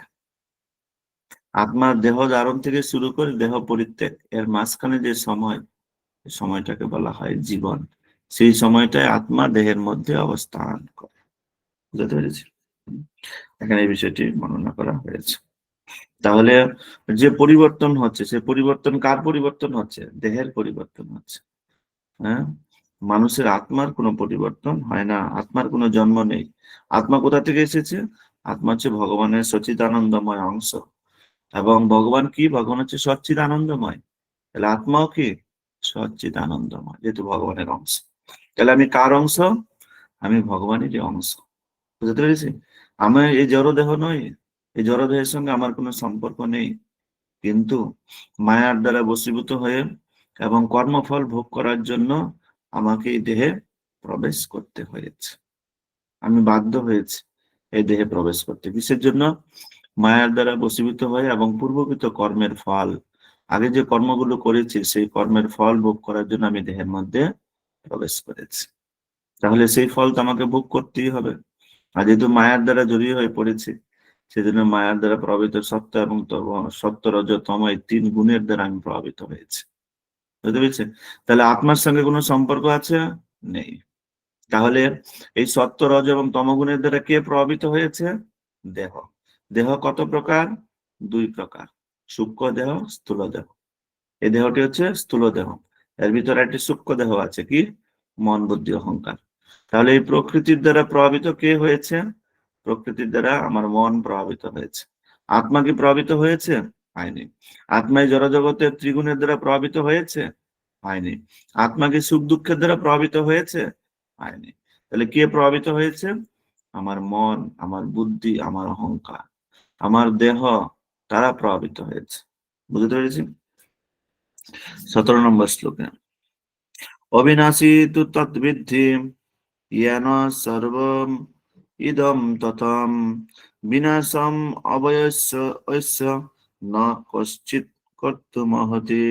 আত্মার দেহ ধারণ থেকে শুরু করে দেহ পরিত্যাগ, এর মাঝখানে যে সময়, সময়টাকে বলা হয় জীবন। সেই সময়টায় আত্মা দেহের মধ্যে অবস্থান করে। বুঝতে পেরেছি? এখানে এই বিষয়টি বর্ণনা করা হয়েছে। তাহলে যে পরিবর্তন হচ্ছে, সে পরিবর্তন কার পরিবর্তন হচ্ছে? দেহের পরিবর্তন হচ্ছে। হ্যাঁ, মানুষের আত্মার কোনো পরিবর্তন হয় না, আত্মার কোনো জন্ম নেই। আত্মা কোথা থেকে এসেছে? আত্মা হচ্ছে ভগবানের সচ্চিদানন্দময় অংশ। এবং ভগবান কি? ভগবান হচ্ছে সচ্চিদানন্দময়। তাহলে আত্মাও কি? সচ্চিদানন্দময়, যেহেতু ভগবানের অংশ। তাহলে আমি কার অংশ? আমি ভগবানেরই অংশ। বুঝতে পেরেছি? আমি এই জড়দেহ নই, এই জড়দেহের সঙ্গে আমার কোনো সম্পর্ক নেই। কিন্তু মায়ার দ্বারা বশীভূত হয়ে এবং কর্মফল ভোগ করার জন্য আমাকে এই দেহে প্রবেশ করতে হয়েছে। আমি বাধ্য হয়েছি এই দেহে প্রবেশ করতে। কিসের জন্য? মায়ার দ্বারা বশীভূত হয়ে এবং পূর্বকৃত কর্মের ফল, আগে যে কর্মগুলো করেছি সেই কর্মের ফল ভোগ করার জন্য আমি দেহের মধ্যে প্রবেশ করেছি। তাহলে সেই ফল তো আমাকে ভোগ করতেই হবে। আর যেহেতু মায়ার দ্বারা জড়িয়ে হয়ে পড়েছি, সেজন্য মায়ার দ্বারা প্রভাবিত সত্য এবং সত্য রজ তম, এই 3 গুণের দ্বারা আমি প্রভাবিত হয়েছি। বুঝতে পেরেছি? তাহলে আত্মার সঙ্গে কোনো সম্পর্ক আছে? নেই। তাহলে এই সত্য রজ এবং তমগুণের দ্বারা কে প্রভাবিত হয়েছে? দেহ। দেহ কত প্রকার? 2 প্রকার, সূক্ষ্ম দেহ, স্থূল দেহ। এই দেহটি হচ্ছে স্থূল দেহ। এর ভিতরে একটি সূক্ষ্ম দেহ আছে, কি? মন, বুদ্ধি, অহংকার। তাহলে এই প্রকৃতির দ্বারা প্রভাবিত কে হয়েছে? প্রকৃতির দ্বারা আমার মন প্রভাবিত হয়েছে। আত্মা কি প্রভাবিত হয়েছে? হয়নি। আত্মায় জড়জগতের ত্রিগুণের দ্বারা প্রভাবিত হয়েছে? হয়নি। আত্মা কি সুখ দুঃখের দ্বারা প্রভাবিত হয়েছে? হয়নি। তাহলে কে প্রভাবিত হয়েছে? আমার মন, আমার বুদ্ধি, আমার অহংকার, আমার দেহ, তারা প্রভাবিত হয়েছে। বুঝতে পেরেছি? 17 নম্বর শ্লোকে, অবিনাশী তু তদ্বিদ্ধি येन सर्वम् इदं ततं विनाशम অবয়স্য ঐস্য ন কশ্চিৎ কর্তুমহতি।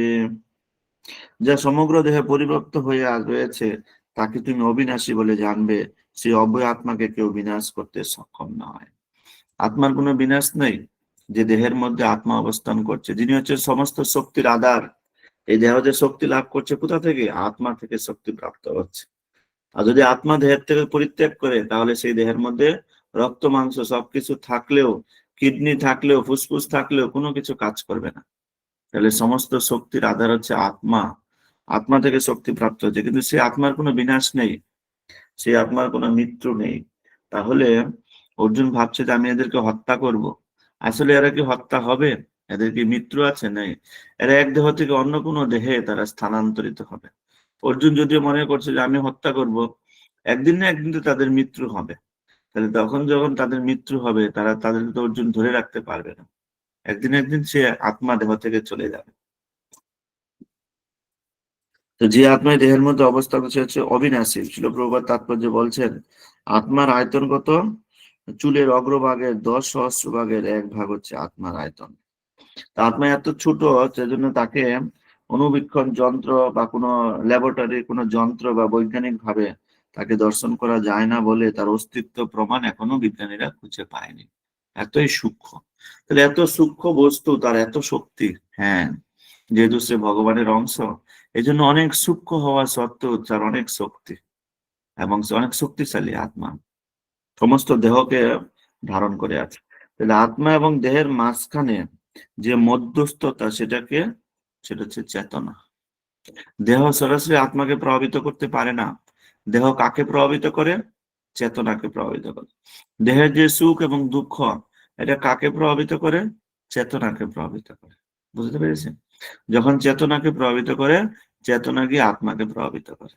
যা সমগ্র দেহে পরিব্যাপ্ত হয়ে রয়েছে তাকে তুমি অবিনাশী বলে জানবে। সেই অব্যয় আত্মাকে কেউ বিনাশ করতে সক্ষম নয়। আত্মার কোনো বিনাশ নেই। যে দেহের মধ্যে আত্মা অবস্থান করছে, যিনি হচ্ছে সমস্ত শক্তির আধার, এই দেহ যে শক্তি লাভ করছে কোথা থেকে? আত্মা থেকে শক্তি প্রাপ্ত হচ্ছে। আর যদি আত্মা দেহের থেকে পরিত্যাগ করে, তাহলে সেই দেহের মধ্যে রক্ত মাংস সবকিছু থাকলেও, কিডনি থাকলেও, ফুসফুস থাকলেও কোনো কিছু কাজ করবে না। তাহলে সমস্ত শক্তির আধার হচ্ছে আত্মা। আত্মা থেকে শক্তি প্রাপ্ত হচ্ছে, কিন্তু সেই আত্মার কোনো বিনাশ নেই, সেই আত্মার কোনো মৃত্যু নেই। তাহলে অর্জুন ভাবছে যে আমি এদেরকে হত্যা করব। আসলে এরা কি হত্যা হবে? এদের কি মৃত্যু আছে? নেই। এরা এক দেহ থেকে অন্য কোনো দেহে তারা স্থানান্তরিত হবে। অর্জুন যদিও মনে করছে যে আমি হত্যা করব, একদিন না একদিন তো তাদের মৃত্যু হবে। তাহলে তখন যখন তাদের মৃত্যু হবে, তারা তাদের তো অর্জুন ধরে রাখতে পারবে না। একদিন একদিন সে আত্মা দেহ থেকে চলে যাবে। তো যে আত্মায় দেহের মধ্যে অবস্থান করছে হচ্ছে অবিনাশী। শিল প্রভুপাদ তাৎপর্য বলছেন, আত্মার আয়তন কত? চুলের অগ্রভাগের 10 সহস্র ভাগের 1 ভাগ হচ্ছে আত্মার আয়তন। তা আত্মা এত ছোট, সেজন্য তাকে অনুবীক্ষণ যন্ত্র বা কোনো ল্যাবরেটরি কোনো যন্ত্র বা বৈজ্ঞানিক ভাবে তাকে দর্শন করা যায় না বলে তার অস্তিত্ব প্রমাণ এখনো বিজ্ঞানীরা খুঁজে পায়নি। এতই সূক্ষ্ম। তাহলে এত সূক্ষ্ম বস্তু, তার এত শক্তি। হ্যাঁ, যেহেতু সে ভগবানের অংশ, এই জন্য অনেক সূক্ষ্ম হওয়া সত্ত্বেও তার অনেক শক্তি, এবং সে অনেক শক্তিশালী আত্মা, সমস্ত দেহকে ধারণ করে আছে। তাহলে আত্মা এবং দেহের মাঝখানে যে মধ্যস্থতা, সেটা হচ্ছে চেতনা। দেহ সরাসরি আত্মাকে প্রভাবিত করতে পারে না। দেহ কাকে প্রভাবিত করে? চেতনাকে প্রভাবিত করে। দেহের যে সুখ এবং দুঃখ, এটা কাকে প্রভাবিত করে? চেতনাকে প্রভাবিত করে। বুঝতে পেরেছেন? যখন চেতনাকে প্রভাবিত করে, চেতনা গিয়ে আত্মাকে প্রভাবিত করে।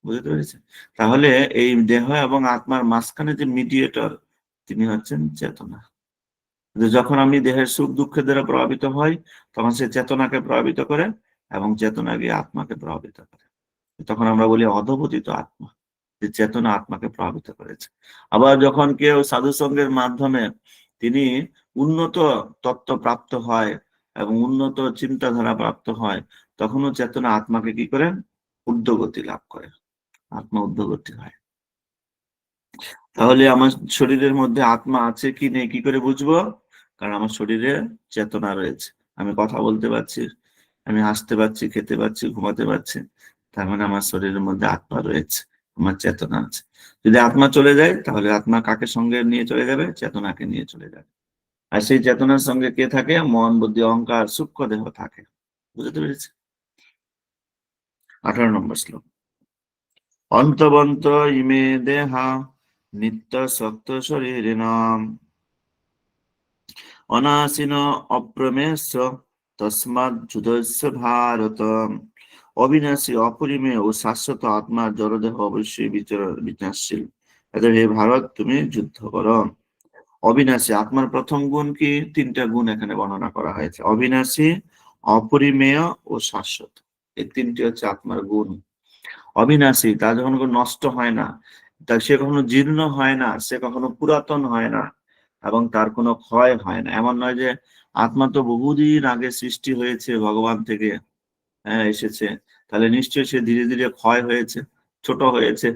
বুঝতে পেরেছেন? তাহলে এই দেহ এবং আত্মার মাঝখানে যে মিডিয়েটর, তিনি হচ্ছেন চেতনা। যে যখন আমি দেহের সুখ দুঃখের দ্বারা প্রভাবিত হই, তখন সে চেতনাকে প্রভাবিত করে, এবং চেতনা গিয়ে আত্মাকে প্রভাবিত করে। তখন আমরা বলি অধঃপতিত আত্মা, যে চেতনা আত্মাকে প্রভাবিত করেছে। আবার যখন কেউ সাধু সঙ্গের মাধ্যমে তিনি উন্নত তত্ত্ব প্রাপ্ত হয় এবং উন্নত চিন্তাধারা প্রাপ্ত হয়, তখনও চেতনা আত্মাকে কি করে? ঊর্ধ্বগতি লাভ করে, আত্মা ঊর্ধ্বগতি হয়। তাহলে আমার শরীরের মধ্যে আত্মা আছে কি নেই কি করে বুঝবো? কারণ আমার শরীরে চেতনা রয়েছে। আমি কথা বলতে পারছি, আমি হাসতে পারছি, খেতে পারছি, ঘুমাতে পারছি, তার মানে আমার শরীরের মধ্যে আত্মা রয়েছে, আমার চেতনা আছে। যদি আত্মা চলে যায়, তাহলে আত্মা কাকে সঙ্গে নিয়ে চলে যাবে? চেতনাকে নিয়ে চলে যাবে। আর সেই চেতনার সঙ্গে কে থাকে? মন, বুদ্ধি, অহংকার, সূক্ষ্ম দেহ থাকে। বুঝতে পেরেছি? 18 নম্বর শ্লোক। অন্তবন্ত ইমে দেহা নিত্য সত্য শরীরিণাম অনাসীন অপ্রমেশ্য তস্মাৎ যুধস্য ভারত। অবিনাশী, অপরিমেয় ও শাশ্বত আত্মার জড়দেহ অবশ্যই বিনাশশীল। এদের হে ভারত, তুমি যুদ্ধ করো। অবিনাশী আত্মার প্রথম গুণ কি? 3টা গুণ এখানে বর্ণনা করা হয়েছে: অবিনাশী, অপরিমেয় ও শাশ্বত। এই 3টি হচ্ছে আত্মার গুণ। অবিনাশী, তা যখন কোনো নষ্ট হয় না, তা সে কখনো জীর্ণ হয় না, সে কখনো পুরাতন হয় না, এবং তার কোনো ক্ষয় হয় না। এমন নয় যে আত্মা তো বহুদিন আগে সৃষ্টি হয়েছে, ভগবান থেকে এসেছে, তাহলে নিশ্চয়ই সে ধীরে ধীরে ক্ষয় হয়েছে, ছোট হয়েছে,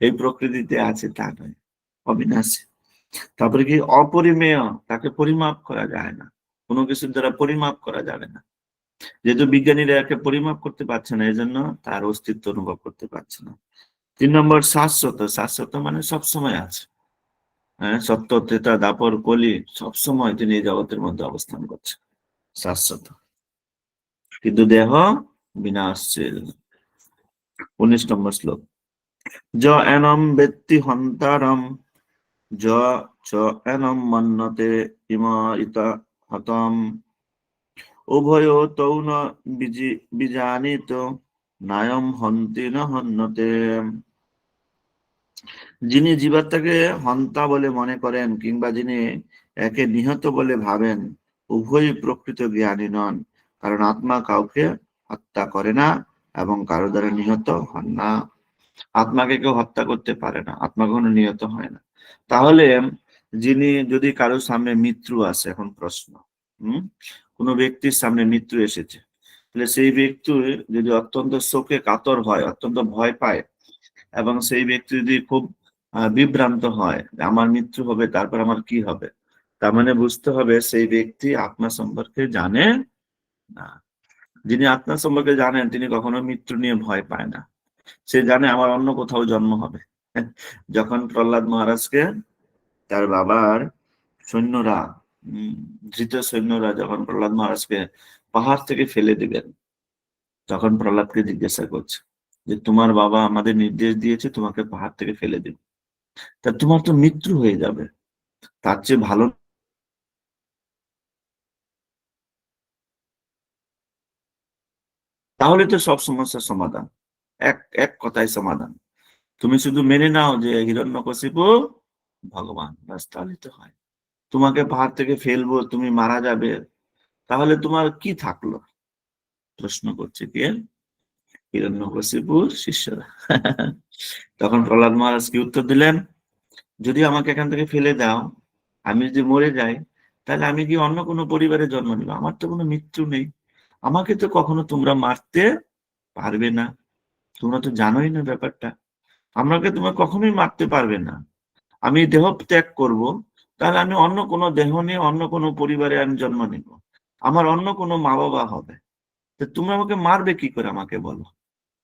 এই প্রকৃতিতে আছে, তা নয়। অবিনাশী। তারপরে কি? অপরিমেয়, তাকে পরিমাপ করা যায় না, কোনো কিছুর দ্বারা পরিমাপ করা যাবে না। যেহেতু বিজ্ঞানীরা একে পরিমাপ করতে পারছে না, এই জন্য তার অস্তিত্ব অনুভব করতে পারছে না। 3 নম্বর শাশ্বত। শাশ্বত মানে সবসময় আছে। হ্যাঁ, সত্য, ত্রেতা, দাপর, কলি, সবসময় তিনি এই জগতের মধ্যে অবস্থান করছে, শাশ্বত। কিন্তু দেহ বিনাশশীল। 19 নম্বর শ্লোক। য এনম বেত্তি হন্তারম য চ এনম মন্যতে ইতা হতম উভয় তৌ ন বিজানিত নায়ম হন্তি ন হন্যতে। যিনি জীবাত্মাকে হন্তা বলে মনে করেন, কিংবা যিনি একে নিহত বলে ভাবেন, উভয়ই প্রকৃত জ্ঞানী নন। কারণ আত্মা কাউকে হত্যা করে না এবং কারো দ্বারা নিহত হন না। আত্মাকে কেউ হত্যা করতে পারে না, আত্মা কখনো নিহত হয় না। তাহলে যিনি, যদি কারোর সামনে মৃত্যু আসে, এখন প্রশ্ন, কোনো ব্যক্তির সামনে মৃত্যু এসেছে, তাহলে সেই ব্যক্তি যদি অত্যন্ত শোকে কাতর হয়, অত্যন্ত ভয় পায়, এবং সেই ব্যক্তি যদি খুব বিভ্রান্ত হয়, আমার মৃত্যু হবে, তারপর আমার কি হবে, তার মানে বুঝতে হবে সেই ব্যক্তি আত্মা সম্পর্কে জানে না। যিনি আত্মা সম্পর্কে জানেন, তিনি কখনো মৃত্যু নিয়ে ভয় পায় না। সে জানে আমার অন্য কোথাও জন্ম হবে। যখন প্রহ্লাদ মহারাজকে তার বাবার সৈন্যরা, ধৃত সৈন্যরা যখন প্রহ্লাদ মহারাজকে পাহাড় থেকে ফেলে দিবেন, তখন প্রহ্লাদকে জিজ্ঞাসা করছে যে তোমার বাবা আমাদের নির্দেশ দিয়েছে তোমাকে পাহাড় থেকে ফেলে দিবে, তা তোমার তো মৃত্যু হয়ে যাবে, তার চেয়ে ভালো। তাহলে তো সব সমস্যার সমাধান, এক এক কথায় সমাধান। তুমি শুধু মেনে নাও যে হিরণ্যকশিপু ভগবান, ব্যাস, তাহলে তো হয়। তোমাকে পাহাড় থেকে ফেলবো, তুমি মারা যাবে, তাহলে তোমার কি থাকলো? প্রশ্ন করছে কে? হিরণ্যকশিপুর শিষ্যরা। তখন প্রহ্লাদ মহারাজ কি উত্তর দিলেন? যদি আমাকে এখান থেকে ফেলে দাও, আমি যদি মরে যাই, তাহলে আমি কি অন্য কোনো পরিবারে জন্ম নিব? আমার তো কোনো মৃত্যু নেই, আমাকে তো কখনো তোমরা মারতে পারবে না। তোমরা তো জানোই না ব্যাপারটা, আমাকে তোমরা কখনোই মারতে পারবে না। আমি দেহ ত্যাগ করব, তাহলে আমি অন্য কোনো দেহ নিয়ে অন্য কোনো পরিবারে আমি জন্ম নিব, আমার অন্য কোনো মা বাবা হবে। তো তুমি আমাকে মারবে কি করে? আমাকে বলো,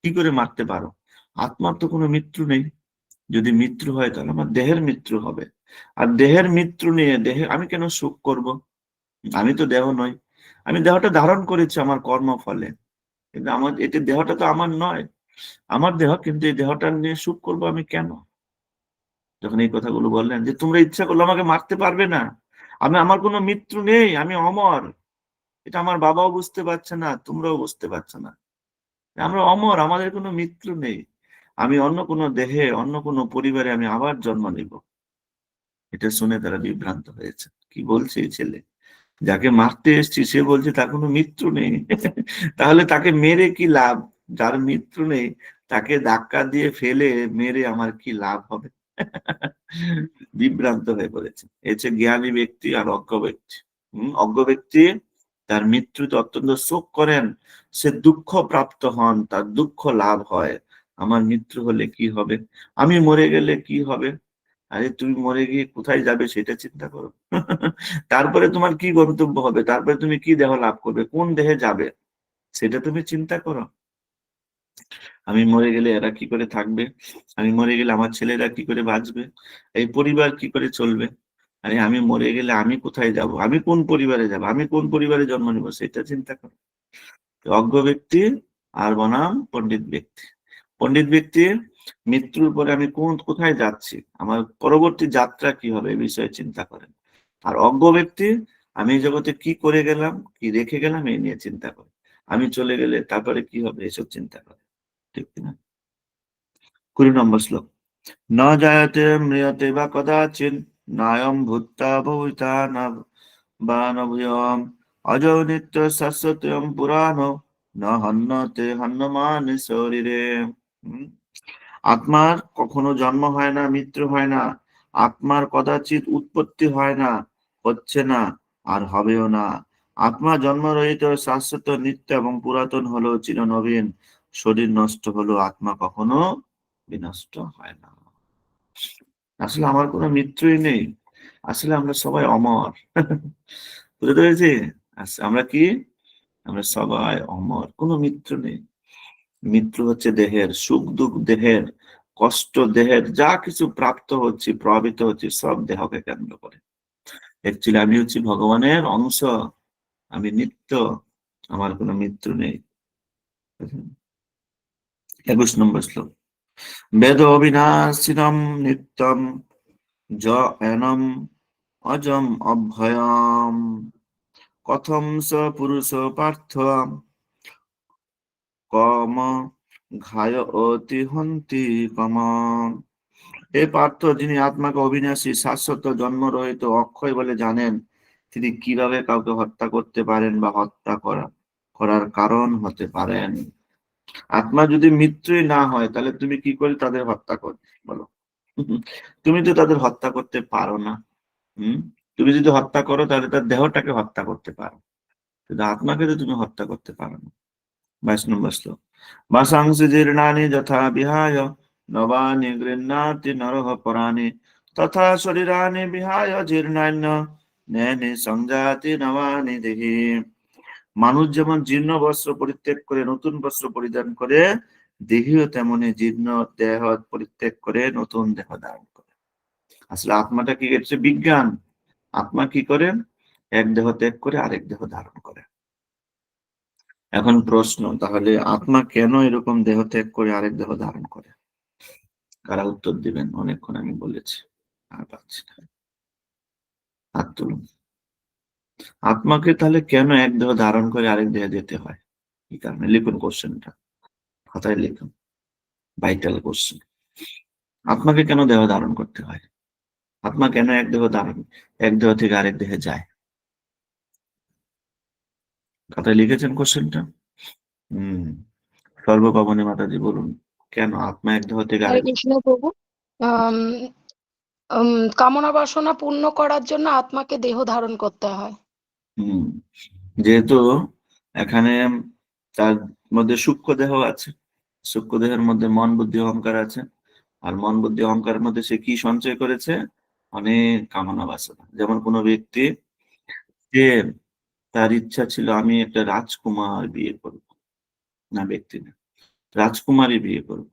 কি করে মারতে পারো? আত্মার তো কোনো মৃত্যু নেই। যদি মৃত্যু হয় তাহলে আমার দেহের মৃত্যু হবে। আর দেহের মৃত্যু নিয়ে দেহে আমি কেন সুখ করব? আমি তো দেহ নই। আমি দেহটা ধারণ করেছি আমার কর্ম ফলে, কিন্তু আমার এটি দেহটা তো আমার নয়। আমার দেহ, কিন্তু এই দেহটা নিয়ে সুখ করব আমি কেন? যখন এই কথাগুলো বললেন যে তোমরা ইচ্ছা করলে আমাকে মারতে পারবে না, আমার কোনো মৃত্যু নেই, আমি অমর, এটা আমার বাবাও বুঝতে পারছে না, তোমরাও বুঝতে পারছো না। আমরা অমর, আমাদের কোনো মৃত্যু নেই। আমি অন্য কোনো দেহে অন্য কোনো পরিবারে আমি আবার জন্ম নিব। এটা শুনে তারা বিভ্রান্ত হয়েছে। কি বলছে এই ছেলে? যাকে মারতে এসছি সে বলছে তার কোনো মৃত্যু নেই। তাহলে তাকে মেরে কি লাভ? যার মৃত্যু নেই তাকে ধাক্কা দিয়ে ফেলে মেরে আমার কি লাভ হবে? বিভ্রান্ত হয়ে পড়েছে। এই হচ্ছে জ্ঞানী ব্যক্তি আর অজ্ঞ ব্যক্তি। অজ্ঞ ব্যক্তি তার মৃত্যুতে অত্যন্ত শোক করেন, সে দুঃখ প্রাপ্ত হন, তার দুঃখ লাভ হয়। আমার মৃত্যু হলে কি হবে, আমি মরে গেলে কি হবে? আরে তুমি মরে গিয়ে কোথায় যাবে সেটা চিন্তা করো। তারপরে তোমার কি গন্তব্য হবে, তারপরে তুমি কি দেহ লাভ করবে, কোন দেহে যাবে, সেটা তুমি চিন্তা করো। আমি মরে গেলে এরা কি করে থাকবে, আমি মরে গেলে আমার ছেলেরা কি করে বাঁচবে, এই পরিবার কি করে চলবে, আরে আমি মরে গেলে আমি কোথায় যাব, আমি কোন পরিবারে যাব, আমি কোন পরিবারে জন্ম নিব, সেটা চিন্তা করো। অজ্ঞ ব্যক্তি আর বনাম পণ্ডিত ব্যক্তি। পণ্ডিত ব্যক্তি মৃত্যুর পরে আমি কোথায় যাচ্ছি, আমার পরবর্তী যাত্রা কি হবে এই বিষয়ে চিন্তা করেন। আর অজ্ঞ ব্যক্তি আমি এই জগতে কি করে গেলাম, কি রেখে গেলাম এই নিয়ে চিন্তা করে। আমি চলে গেলে তারপরে কি হবে এসব চিন্তা করে। ঠিক কিনা? 20 নম্বর শ্লোক। ন জায়তে ম্রিয়তে বা কদাচিৎ নায়ম ভূত্বা ভবিতা না বা ন ভূয়ম অজো নিত্য শাশ্বতম পুরাণো ন হন্যতে হন্যমানে শরীরে। হুম? আত্মার কখনো জন্ম হয় না, মৃত্যু হয় না। আত্মার কদাচিৎ উৎপত্তি হয় না, হচ্ছে না, আর হবেও না। আত্মা জন্মরহিত, শাশ্বত, নিত্য এবং পুরাতন হলো চিরনবীন। শরীর নষ্ট হলো, আত্মা কখনো বিনষ্ট হয় না। আসলে আমার কোনো মৃত্যুই নেই, আসলে আমরা সবাই অমর। বুঝতে পেরেছি? আমরা কি, আমরা সবাই অমর, কোনো মৃত্যু নেই। মৃত্যু হচ্ছে দেহের, সুখ দুঃখ দেহের, কষ্ট দেহের, যা কিছু প্রাপ্ত হচ্ছে প্রভাবিত হচ্ছে সব দেহকে কেন্দ্র করে। অ্যাকচুয়ালি আমি হচ্ছি ভগবানের অংশ, আমি নিত্য, আমার কোনো মৃত্যু নেই। 21 নম্বর শ্লোক। বেদ অবিনাশিনম নিত্যম য এনম অজম অভয়ম কথম স পুরুষ পার্থ কম ঘায় অতি হন্তি কম। হে পার্থ, যিনি আত্মাকে অবিনাশী, শাশ্বত, জন্মরহিত, অক্ষয় বলে জানেন, তিনি কিভাবে কাউকে হত্যা করতে পারেন বা হত্যা করার কারণ হতে পারেন? আত্মা যদি মৃত্যুই না হয় তাহলে তুমি কি করে তাদের হত্যা করবে বলো? তুমি তো তাদের হত্যা করতে পারো না। হম তুমি যদি হত্যা করো তাহলে তার দেহটাকে হত্যা করতে পারো, কিন্তু আত্মাকে তো তুমি হত্যা করতে পারো না। 22 নম্বর শ্লোক। বাসাংসি জীর্ণানি যথা বিহায় নবানি গৃহ্ণাতি নরহ পরাণি তথা শরীরানি বিহায় জীর্ণান্য নেনি সংজাতি নবানি দেহি। মানুষ যেমন জীর্ণ বস্ত্র পরিত্যাগ করে নতুন বস্ত্র পরিধান করে, দেহীও তেমনি জীর্ণ দেহ পরিত্যাগ করে নতুন দেহ ধারণ করে। আসলে আত্মাটা কি, হচ্ছে বিজ্ঞান। আত্মা কি করে, এক দেহ ত্যাগ করে আরেক দেহ ধারণ করে। এখন প্রশ্ন, তাহলে আত্মা কেন এরকম দেহ ত্যাগ করে আরেক দেহ ধারণ করে? কারা উত্তর দিবেন? অনেকক্ষণ আমি বলেছি, আর পাচ্ছি না, হাত তুলুন। আত্মাকে তাহলে কেন এক দেহ ধারণ করে আরেক দেহে যেতে হয়, কি কারণে? লিখুন কোশ্চেনটা, খাতায় লিখুন, ভাইটাল কোশ্চেন। আত্মাকে কেন দেহ ধারণ করতে হয়? আত্মা কেন এক দেহ থেকে আরেক দেহে যায়? খাতায় লিখেছেন কোশ্চেনটা? হম সর্বপাবনী মাতাজি বলুন, কেন আত্মা এক দেহ থেকে
হরে
আরেক?
কৃষ্ণ প্রভু। আম, কামনা বাসনা পূর্ণ করার জন্য আত্মাকে দেহ ধারণ করতে হয়।
হুম, যেহেতু এখানে তার মধ্যে সূক্ষ্ম দেহ আছে, সূক্ষ্ম দেহের মধ্যে মন বুদ্ধি অহংকার আছে, আর মন বুদ্ধি অহংকারের মধ্যে সে কি সঞ্চয় করেছে? অনেক কামনা বাসনা। যেমন কোনো ব্যক্তি, যে তার ইচ্ছা ছিল আমি একটা রাজকুমার বিয়ে করব, না ব্যক্তি না, রাজকুমারী বিয়ে করব,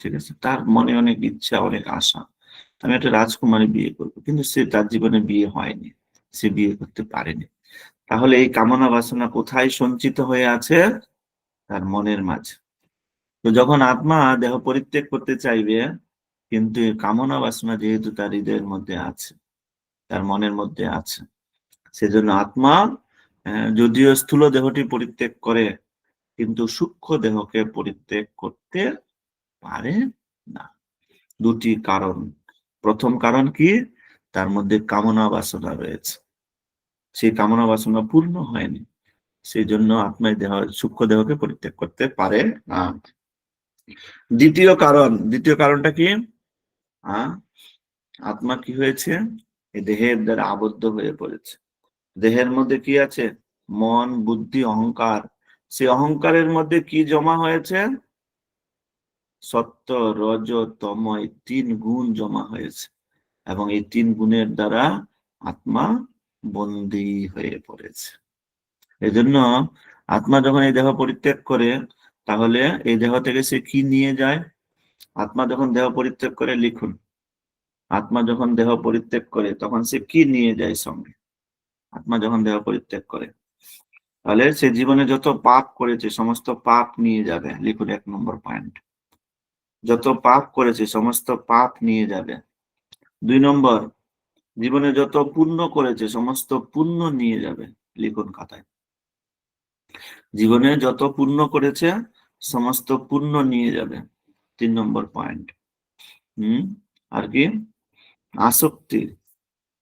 ঠিক আছে, তার মনে অনেক ইচ্ছা অনেক আশা, আমি একটা রাজকুমারী বিয়ে করবো, কিন্তু সে তার জীবনে বিয়ে হয়নি, সে বিয়ে করতে পারেনি। তাহলে এই কামনা বাসনা কোথায় সঞ্চিত হয়ে আছে? তার মনের মাঝে। তো যখন আত্মা দেহ পরিত্যাগ করতে চাইবে, কিন্তু এই কামনা বাসনা যেহেতু তার হৃদয়ের মধ্যে আছে, তার মনের মধ্যে আছে, সেজন্য আত্মা যদিও স্থূল দেহটি পরিত্যাগ করে, কিন্তু সূক্ষ্ম দেহকে পরিত্যাগ করতে পারে না। দুটি কারণ। প্রথম কারণ কি? তার মধ্যে কামনা বাসনা রয়েছে, সেই কামনা বাসনা পূর্ণ হয়নি, সেই জন্য আত্মায় দেহ সূক্ষ্ম দেহকে পরিত্যাগ করতে পারে না। দ্বিতীয় কারণটা কি? আত্মা কি হয়েছে? এই দেহের দ্বারা আবদ্ধ হয়ে পড়েছে। দেহের মধ্যে কি আছে? মন বুদ্ধি অহংকার। সেই অহংকারের মধ্যে কি জমা হয়েছে? সত্য রজ তম, এই 3 গুণ জমা হয়েছে, এবং এই 3 গুণের দ্বারা আত্মা বন্দী হয়ে পড়েছে। এজন্য আত্মা যখন এই দেহ পরিত্যাগ করে, তাহলে এই দেহ থেকে সে কি নিয়ে যায়? আত্মা যখন দেহ পরিত্যাগ করে, লিখুন, আত্মা যখন দেহ পরিত্যাগ করে তখন সে কি নিয়ে যায় সঙ্গে? আত্মা যখন দেহ পরিত্যাগ করে, তাহলে সে জীবনে যত পাপ করেছে সমস্ত পাপ নিয়ে যাবে। লিখুন 1 নম্বর পয়েন্ট, যত পাপ করেছে সমস্ত পাপ নিয়ে যাবে। 2 নম্বর, জীবনে যত পুণ্য করেছে সমস্ত পুণ্য নিয়ে যাবে। লিখুন খাতায়, জীবনে যত পুণ্য করেছে সমস্ত পুণ্য নিয়ে যাবে। 3 নম্বর পয়েন্ট। আর কি? আসক্তি,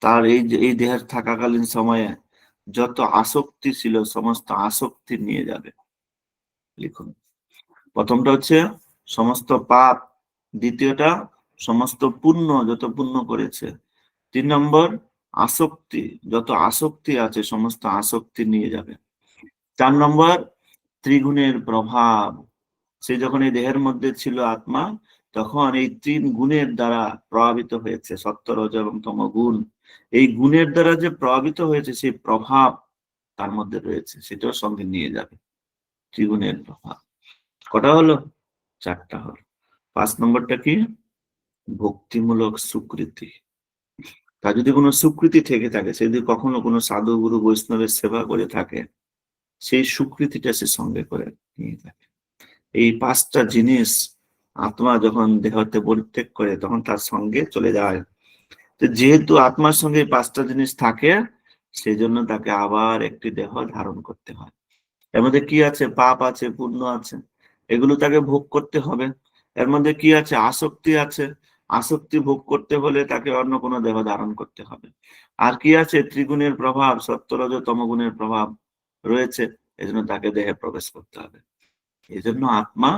তার এই দেহের থাকাকালীন সময়ে যত আসক্তি ছিল সমস্ত আসক্তি নিয়ে যাবে। লিখুন, প্রথমটা হচ্ছে সমস্ত পাপ, দ্বিতীয়টা সমস্ত পুণ্য, যত পুণ্য করেছে, 3 নম্বর আসক্তি, যত আসক্তি আছে সমস্ত আসক্তি নিয়ে যাবে। 4 নম্বর ত্রিগুণের প্রভাব, সে যখন এই দেহের মধ্যে ছিল আত্মা, তখন এই 3 গুণের দ্বারা প্রভাবিত হয়েছে, সত্য রজ এবং তম গুণ। এই গুণের দ্বারা যে প্রভাবিত হয়েছে সেই প্রভাব তার মধ্যে রয়েছে, সেটাও সঙ্গে নিয়ে যাবে। ত্রিগুণের প্রভাব কটা হলো? 4টা হলো। 5 নম্বরটা কি? ভক্তিমূলক স্বীকৃতি। তার যদি কোনো স্বীকৃতি থেকে থাকে, সে যদি কখনো কোনো সাধু গুরু বৈষ্ণবের সেবা করে থাকে, সেই স্বীকৃতিটা সে সঙ্গে করে নিয়ে থাকে। এই 5টা জিনিস আত্মা যখন দেহতে পরিত্যাগ করে তখন তার সঙ্গে চলে যায়। তো যেহেতু আত্মার সঙ্গে 5টা জিনিস থাকে, সেই জন্য তাকে আবার একটি দেহ ধারণ করতে হয়। এর মধ্যে কি আছে? পাপ আছে, পুণ্য আছে, এগুলো তাকে ভোগ করতে হবে। এর মধ্যে কি আছে? আসক্তি আছে, আসক্তি ভোগ করতে হলে তাকে অন্য কোনো দেহ ধারণ করতে হবে। আর কি আছে? ত্রিগুণের প্রভাব, সত্য রজ তম গুণের প্রভাব রয়েছে, এজন্য তাকে দেহে প্রবেশ করতে হবে। এই জন্য আত্মা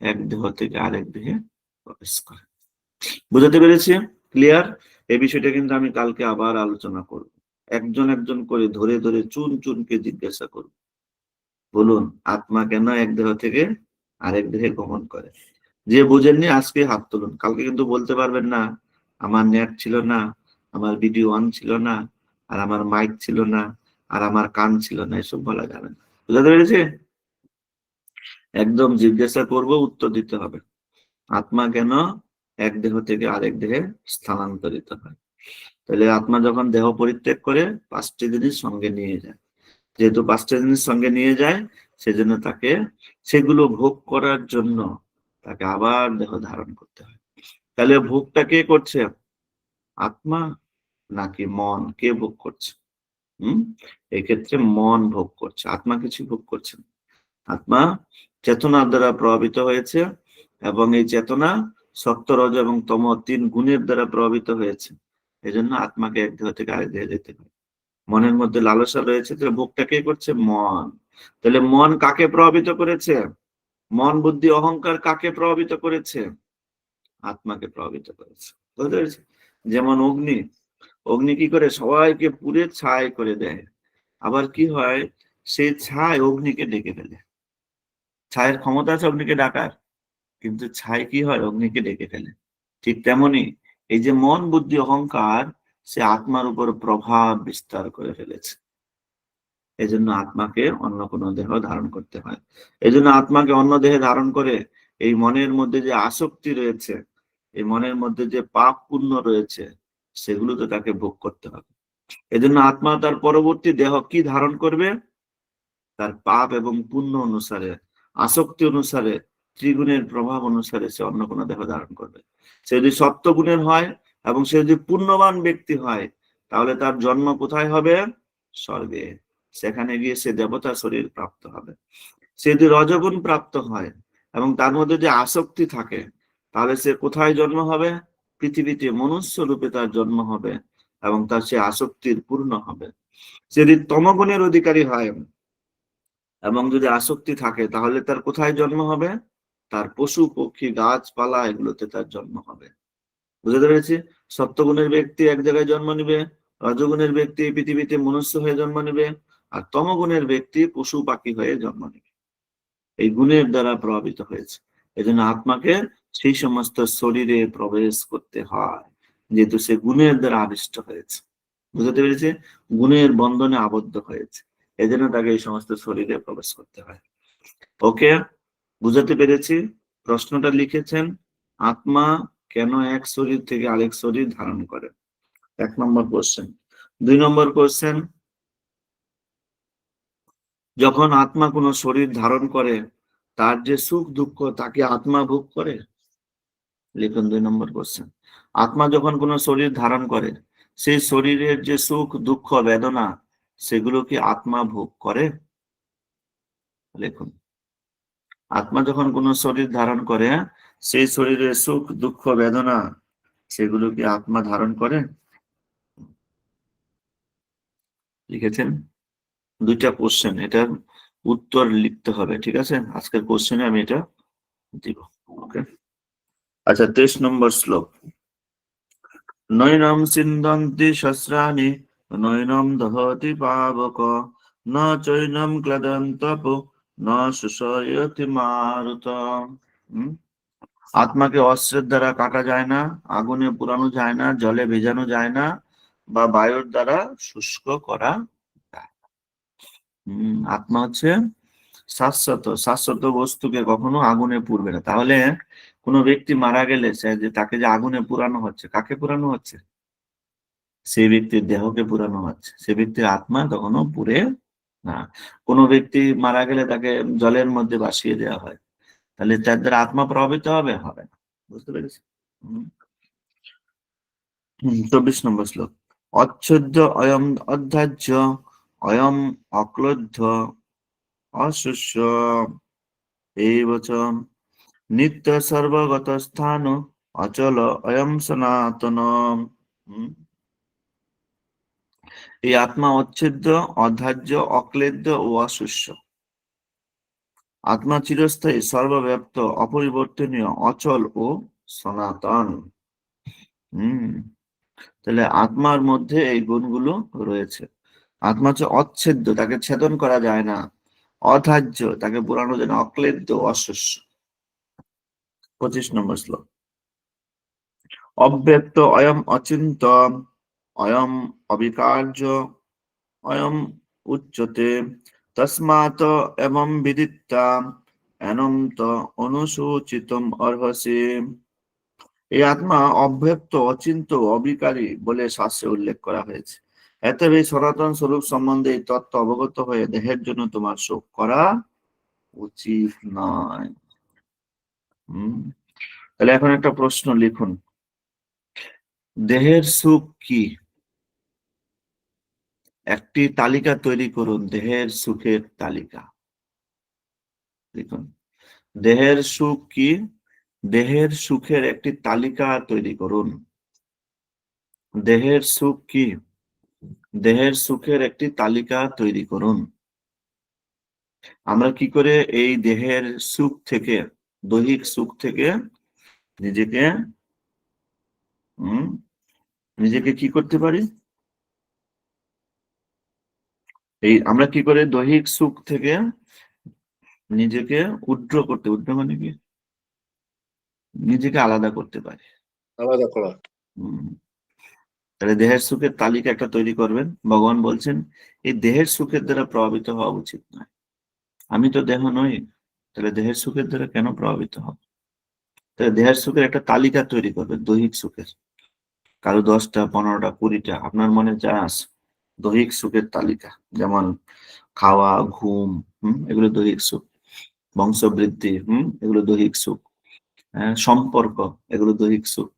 এক দেহ থেকে আরেক দেহে প্রবেশ করে। বুঝাতে পেরেছি? ক্লিয়ার? এই বিষয়টা কিন্তু আমি কালকে আবার আলোচনা করব। একজন একজন করে ধরে ধরে চুন চুনকে জিজ্ঞাসা করব, বলুন আত্মা কেন এক দেহ থেকে আরেক দেহে গমন করে? যে বুঝেননি আজকে হাত তুলুন, কালকে কিন্তু বলতে পারবেন না আমার নেট ছিল না, আমার ভিডিও অন ছিল না, আর আমার মাইক ছিল না, আর আমার কান ছিল না, এসব বলা যাবে না। বুঝতে পেরেছি? একদম জিজ্ঞাসা করব, উত্তর দিতে হবে। আত্মা কেন এক দেহ থেকে আরেক দেহে স্থানান্তরিত হয়? তাহলে আত্মা যখন দেহ পরিত্যাগ করে 5টি জিনিস সঙ্গে নিয়ে যায়। যেহেতু 5টা জিনিস সঙ্গে নিয়ে যায়, সেজন্য তাকে সেগুলো ভোগ করার জন্য তাকে আবার দেহ ধারণ করতে হয়। তাহলে ভোগটা কে করছে? আত্মা নাকি মন? কে ভোগ করছে? এক্ষেত্রে মন ভোগ করছে, আত্মা কিছু ভোগ করছে না। আত্মা চেতনার দ্বারা প্রভাবিত হয়েছে, এবং এই চেতনা সত্য রজ এবং তম 3 গুণের দ্বারা প্রভাবিত হয়েছে। এজন্য আত্মাকে এক দেহ থেকে আরেক দেহে যেতে হয়। মনের মধ্যে লালসা রয়েছে, তাহলে ভোগটা কে করছে? মন। তাহলে মন কাকে প্রভাবিত করেছে? মন বুদ্ধি অহংকার কাকে প্রভাবিত করেছে? আত্মাকে প্রভাবিত করেছে। বুঝতে পেরেছি? যেমন অগ্নি, অগ্নি কি করে সবাইকে পুড়ে ছাই করে দেয়, আবার কি হয় সেই ছাই অগ্নিকে ডেকে ফেলে। ছায়ের ক্ষমতা আছে অগ্নিকে ডাকার, কিন্তু ছাই কি হয় অগ্নিকে ডেকে ফেলে। ঠিক তেমনি এই যে মন বুদ্ধি অহংকার, সে আত্মার উপর প্রভাব বিস্তার করে ফেলেছে। এই জন্য আত্মাকে অন্য কোনো দেহ ধারণ করতে হয়। এই জন্য আত্মাকে অন্য দেহে ধারণ করে এই মনের মধ্যে যে আসক্তি রয়েছে, এই মনের মধ্যে যে পাপ পুণ্য রয়েছে, সেগুলো তো তাকে ভোগ করতে হবে। এই জন্য আত্মা তার পরবর্তী দেহ কি ধারণ করবে? তার পাপ এবং পুণ্য অনুসারে, আসক্তি অনুসারে, ত্রিগুণের প্রভাব অনুসারে সে অন্য কোনো দেহ ধারণ করবে। সে যদি সত্যগুণের হয় এবং সে যদি পুণ্যবান ব্যক্তি হয়, তাহলে তার জন্ম কোথায় হবে? স্বর্গে। সেখানে গিয়ে সে দেবতা শরীর প্রাপ্ত হবে। সে যদি রজগুণ প্রাপ্ত হয় এবং তার মধ্যে যে আসক্তি থাকে, তাহলে সে কোথায় জন্ম হবে? পৃথিবীতে মনুষ্য রূপে তার জন্ম হবে এবং তার সে আসক্তির পূর্ণ হবে। সে যদি তমগুণের অধিকারী হয় এবং যদি আসক্তি থাকে, তাহলে তার কোথায় জন্ম হবে? তার পশু পক্ষী গাছপালা এগুলোতে তার জন্ম হবে। বুঝতে পেরেছি? সত্যগুণের ব্যক্তি এক জায়গায় জন্ম নিবে, রজগুণের ব্যক্তি এই পৃথিবীতে মনুষ্য হয়ে জন্ম নিবে, আর তমগুণের ব্যক্তি পশু পাখি হয়ে জন্ম নিবে। এই গুণের দ্বারা প্রভাবিত হয়েছে। এই জন্য আত্মাকে সেই সমস্ত শরীরে প্রবেশ করতে হয়, যেহেতু সে গুণের দ্বারা আবিষ্ট হয়েছে। বুঝতে পেরেছে? গুণের বন্ধনে আবদ্ধ হয়েছে, এই জন্য তাকে এই সমস্ত শরীরে প্রবেশ করতে হয়। ওকে, বুঝাতে পেরেছি? প্রশ্নটা লিখেছেন, আত্মা কেন এক শরীর থেকে আরেক শরীর ধারণ করে? 1 নম্বর কোশ্চেন। 2 নম্বর কোশ্চেন, যখন আত্মা কোনো শরীর ধারণ করে, তার যে সুখ দুঃখ তাকে আত্মা ভোগ করে? লিখুন 2 নম্বর কোশ্চেন। আত্মা যখন কোনো শরীর ধারণ করে, সেই শরীরের যে সুখ দুঃখ বেদনা, সেগুলো কি আত্মা ভোগ করে? লিখুন, আত্মা যখন কোনো শরীর ধারণ করে, সেই শরীরের সুখ দুঃখ বেদনা, সেগুলো কি আত্মা ধারণ করে? লিখেছেন? 2টা কোশ্চেন, এটার উত্তর লিখতে হবে, ঠিক আছে? আজকের কোশ্চেনে আমি এটা দিব। ওকে, আচ্ছা 23 নম্বর শ্লোক। নৈনম সিন্দন্তি শস্রাণি নৈনম দহতি পাবক ন চৈনম ক্লেদন্তপো ন শুষ্যতি মারুত। আত্মাকে অস্ত্রের দ্বারা কাটা যায় না, আগুনে পোড়ানো যায় না, জলে ভেজানো যায় না, বা বায়ুর দ্বারা শুষ্ক করা যায় না। আত্মা হচ্ছে শাশ্বত, শাশ্বত বস্তুকে কখনো আগুনে পুড়বে না। তাহলে কোনো ব্যক্তি মারা গেলে সে যে তাকে যে আগুনে পুরানো হচ্ছে, কাকে পুরানো হচ্ছে? সেই ব্যক্তির দেহকে পুরানো হচ্ছে, সে ব্যক্তির আত্মা কখনো পুড়ে না। কোনো ব্যক্তি মারা গেলে তাকে জলের মধ্যে ভাসিয়ে দেওয়া হয়, তাহলে তার দ্বারা আত্মা প্রভাবিত হবে? হবে না। বুঝতে পেরেছি? 24 নম্বর শ্লোক। অচ্ছেদ্য অয়ম অধ্যাহ্য অয়ম অক্লুদ্ধ অশুষ্য এইবচ নিত্য সর্বগত স্থান অচল অয়ম সনাতন। এই আত্মা অচ্ছেদ্য, অধার্য, অক্লেদ্য ও অশুষ্য। আত্মা চিরস্থায়ী, সর্বব্যাপ্ত, অপরিবর্তনীয়, অচল ও সনাতন। তাহলে আত্মার মধ্যে এই গুণগুলো রয়েছে। আত্মা হচ্ছে অচ্ছেদ্য, তাকে ছেদন করা যায় না। অধার্য, তাকে পুরানো যায় না। অক্লেদ্য, অশুষ্য। 25 নম্বর শ্লোক। অব্যক্ত অয়ম অচিন্ত অয়ম অবিকার্য অয়ম উচ্যতে তস্মাৎ এবং বিদিত্বা এনম ত অনুসূচিতম অর্হসি। এই আত্মা অব্যক্ত, অচিন্ত, অবিকারী বলে শাস্ত্রে উল্লেখ করা হয়েছে। এতএব এই সনাতন স্বরূপ সম্বন্ধে এই তত্ত্ব অবগত হয়ে দেহের জন্য তোমার শোক করা উচিত নয়। তাহলে এখন একটা প্রশ্ন লিখুন, দেহের সুখ কি? একটি তালিকা তৈরি করুন, দেহের সুখের তালিকা লিখুন। দেহের সুখ কি? দেহের সুখের একটি তালিকা তৈরি করুন। দেহের সুখ কি? দেহের সুখের একটি তালিকা তৈরি করুন। আমরা কি করে এই দেহের সুখ থেকে, দৈহিক সুখ থেকে নিজেকে নিজেকে কি করতে পারি? এই আমরা কি করে দৈহিক সুখ থেকে নিজেকে উড্র মানে কি, নিজেকে আলাদা করতে পারি।
আলাদা করা।
তাহলে দেহের সুখের তালিকা একটা তৈরি করবেন। ভগবান বলছেন এই দেহের সুখের দ্বারা প্রভাবিত হওয়া উচিত নয়। আমি তো দেহ নই, তাহলে দেহের সুখের দ্বারা কেন প্রভাবিত হব? তাহলে দেহের সুখের একটা তালিকা তৈরি করবেন, দৈহিক সুখের। কারো 10টা, 15টা, 20টা, আপনার মনে যা আছে দৈহিক সুখের তালিকা। যেমন খাওয়া, ঘুম, এগুলো দৈহিক সুখ। বংশবৃদ্ধি, এগুলো দৈহিক সুখ। সম্পর্ক, এগুলো দৈহিক সুখ।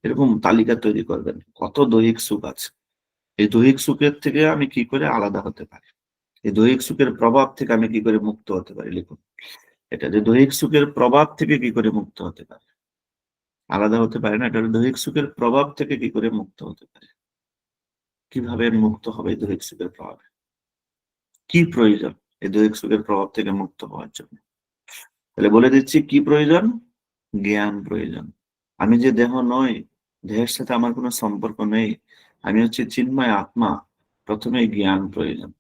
এরকম তালিকা তৈরি করবেন, কত দৈহিক সুখ আছে। এই দৈহিক সুখের থেকে আমি কি করে আলাদা হতে পারি, এই দৈহিক সুখের প্রভাব থেকে আমি কি করে মুক্ত হতে পারি, লিখুন এটা। যে দৈহিক সুখের প্রভাব থেকে কি করে মুক্ত হতে পারে, আলাদা হতে পারে না, এটা দৈহিক সুখের প্রভাব থেকে কি করে মুক্ত হতে পারে, কিভাবে মুক্ত হবে এই দৈহিক সুখের প্রভাবে, কি প্রয়োজন এই দৈহিক সুখের প্রভাব থেকে মুক্ত হওয়ার জন্য। তাহলে বলে দিচ্ছি কি প্রয়োজন, জ্ঞান প্রয়োজন। আমি যে দেহ নই, দেহের সাথে আমার কোনো সম্পর্ক নেই, আমি হচ্ছে চিন্ময় আত্মা। প্রথমে জ্ঞান প্রয়োজন।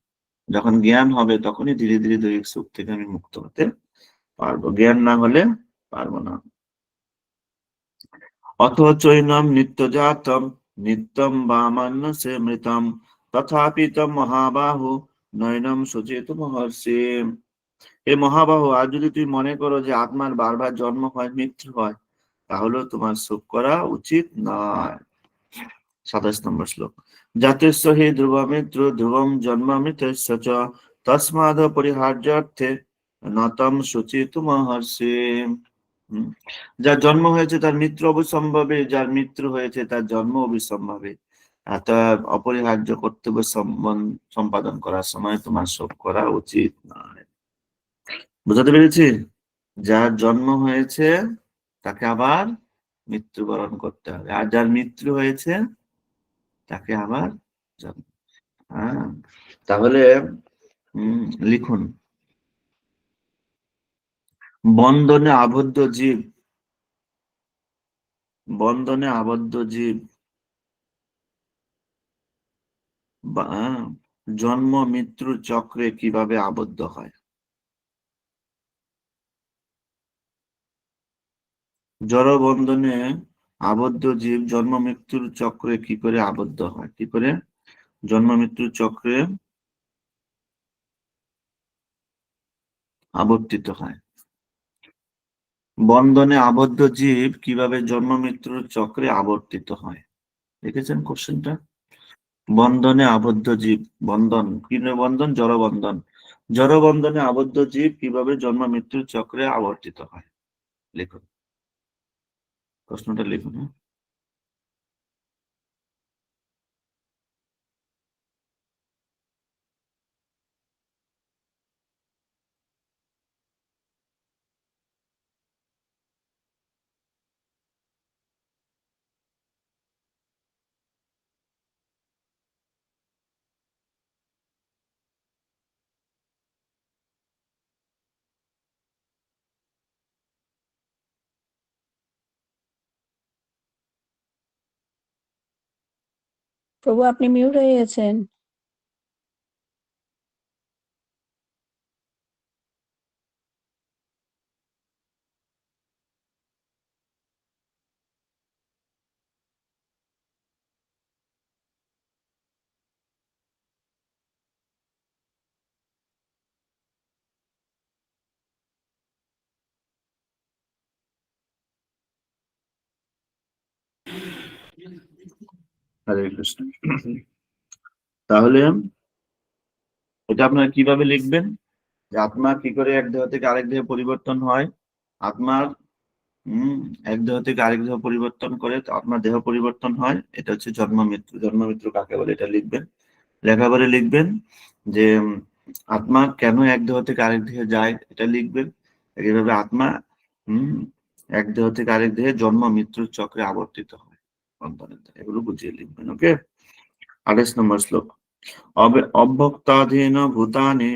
যখন জ্ঞান হবে তখনই ধীরে ধীরে দৈহিক সুখ থেকে আমি মুক্ত হতে পারবো। জ্ঞান না হলে পারবো না। অথ চৈনম নিত্যজাতম নিত্যম বামান্য সে মৃতম তথাপি তম মহাবাহু নয়নম সচেত মহর্ষি। এই মহাবাহু, আর যদি তুই মনে করো যে আত্মার বারবার জন্ম হয়, মৃত্যু হয়, তাহলে তোমার শোক করা উচিত নয়। 27 নম্বর শ্লোক। জাতেস্য হি ধ্রুবমিত্র ধ্রুবম জন্মামৃতস্য চ তস্মাদ পরিহার্যার্থে নতম শুচিত মহর্ষি। যার জন্ম হয়েছে তার মৃত্যু অবশ্যম্ভাবী, যার মৃত্যু হয়েছে তার জন্ম অবশ্যম্ভাবী। অতএব অপরিহার্য কর্তব্য সম্পাদন করার সময় তোমার শোক করা উচিত নয়। বুঝাতে পেরেছি? যার জন্ম হয়েছে তাকে আবার মৃত্যুবরণ করতে হবে, আর যার মৃত্যু হয়েছে তাকে আবার জন্ম। হ্যাঁ, তাহলে লিখুন, বন্ধনে আবদ্ধ জীব, বন্ধনে আবদ্ধ জীব জন্ম মৃত্যুর চক্রে কিভাবে আবদ্ধ হয়। জড় বন্ধনে আবদ্ধ জীব জন্ম মৃত্যুর চক্রে কি করে আবদ্ধ হয়, কি করে জন্ম মৃত্যুর চক্রে আবর্তিত হয়। বন্ধনে আবদ্ধ জীব কিভাবে জন্ম মৃত্যুর চক্রে আবর্তিত হয়, দেখেছেন কোশ্চেনটা? বন্ধনে আবদ্ধ জীব, বন্ধন কি বন্ধন, জড় বন্ধন, জড় বন্ধনে আবদ্ধ জীব কিভাবে জন্ম মৃত্যুর চক্রে আবর্তিত হয়, লিখুন প্রশ্নটা, লিখুন।
প্রভু আপনি মিউট হয়ে গেছেন।
হরে কৃষ্ণ। তাহলে এটা আপনারা কিভাবে লিখবেন, যে আত্মা কি করে এক দেহ থেকে আরেক দেহে পরিবর্তন হয়। আত্মার এক দেহ থেকে আরেক দেহ পরিবর্তন করে আপনার দেহ পরিবর্তন হয়, এটা হচ্ছে জন্ম মৃত্যু। জন্ম মৃত্যু কাকে বলে এটা লিখবেন। লেখা করে লিখবেন যে আত্মা কেন এক দেহ থেকে আরেক দেহে যায়, এটা লিখবেন। এইভাবে আত্মা এক দেহ থেকে আরেক দেহে জন্ম মৃত্যুর চক্রে আবর্তিত হয়, এগুলো বুঝিয়ে লিখবেন। ওকে, 28 নম্বর শ্লোক। অভ্যক্তাধীন ভূতানি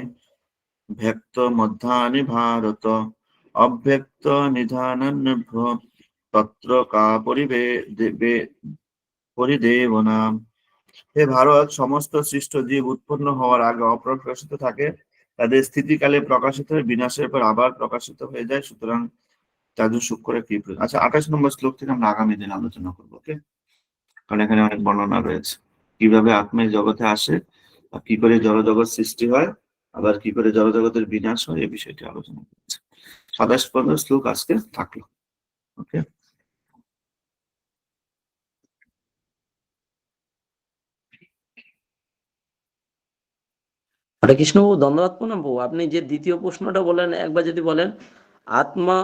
ব্যক্ত মধ্যানি ভারত অব্যক্ত নিধানভ্য তত্র কা পরিদেবনা। হে ভারত, সমস্ত সৃষ্ট জীব উৎপন্ন হওয়ার আগে অপ্রকাশিত থাকে, তাদের স্থিতিকালে প্রকাশিত হয়ে বিনাশের পর আবার প্রকাশিত হয়ে যায়, সুতরাং তাদের সূক্ষ্ম কি প্রয়োজন। আচ্ছা, 28 নম্বর শ্লোক থেকে আমরা আগামী দিন আলোচনা করবো, ওকে? কারণ এখানে অনেক বর্ণনা রয়েছে কিভাবে আত্মা এই জগতে আসে, আর কি করে জড়জগৎ সৃষ্টি হয়, আবার কি করে জড়জগতের বিনাশ হয়, এই বিষয়টি আলোচনা করছে। 27 পর্যন্ত শ্লোক আজকে থাকলো, ওকে?
হরে কৃষ্ণ বাবু, ধন্যবাদ প্রণাম বাবু। আপনি যে দ্বিতীয় প্রশ্নটা বলেন একবার যদি বলেন, আত্মা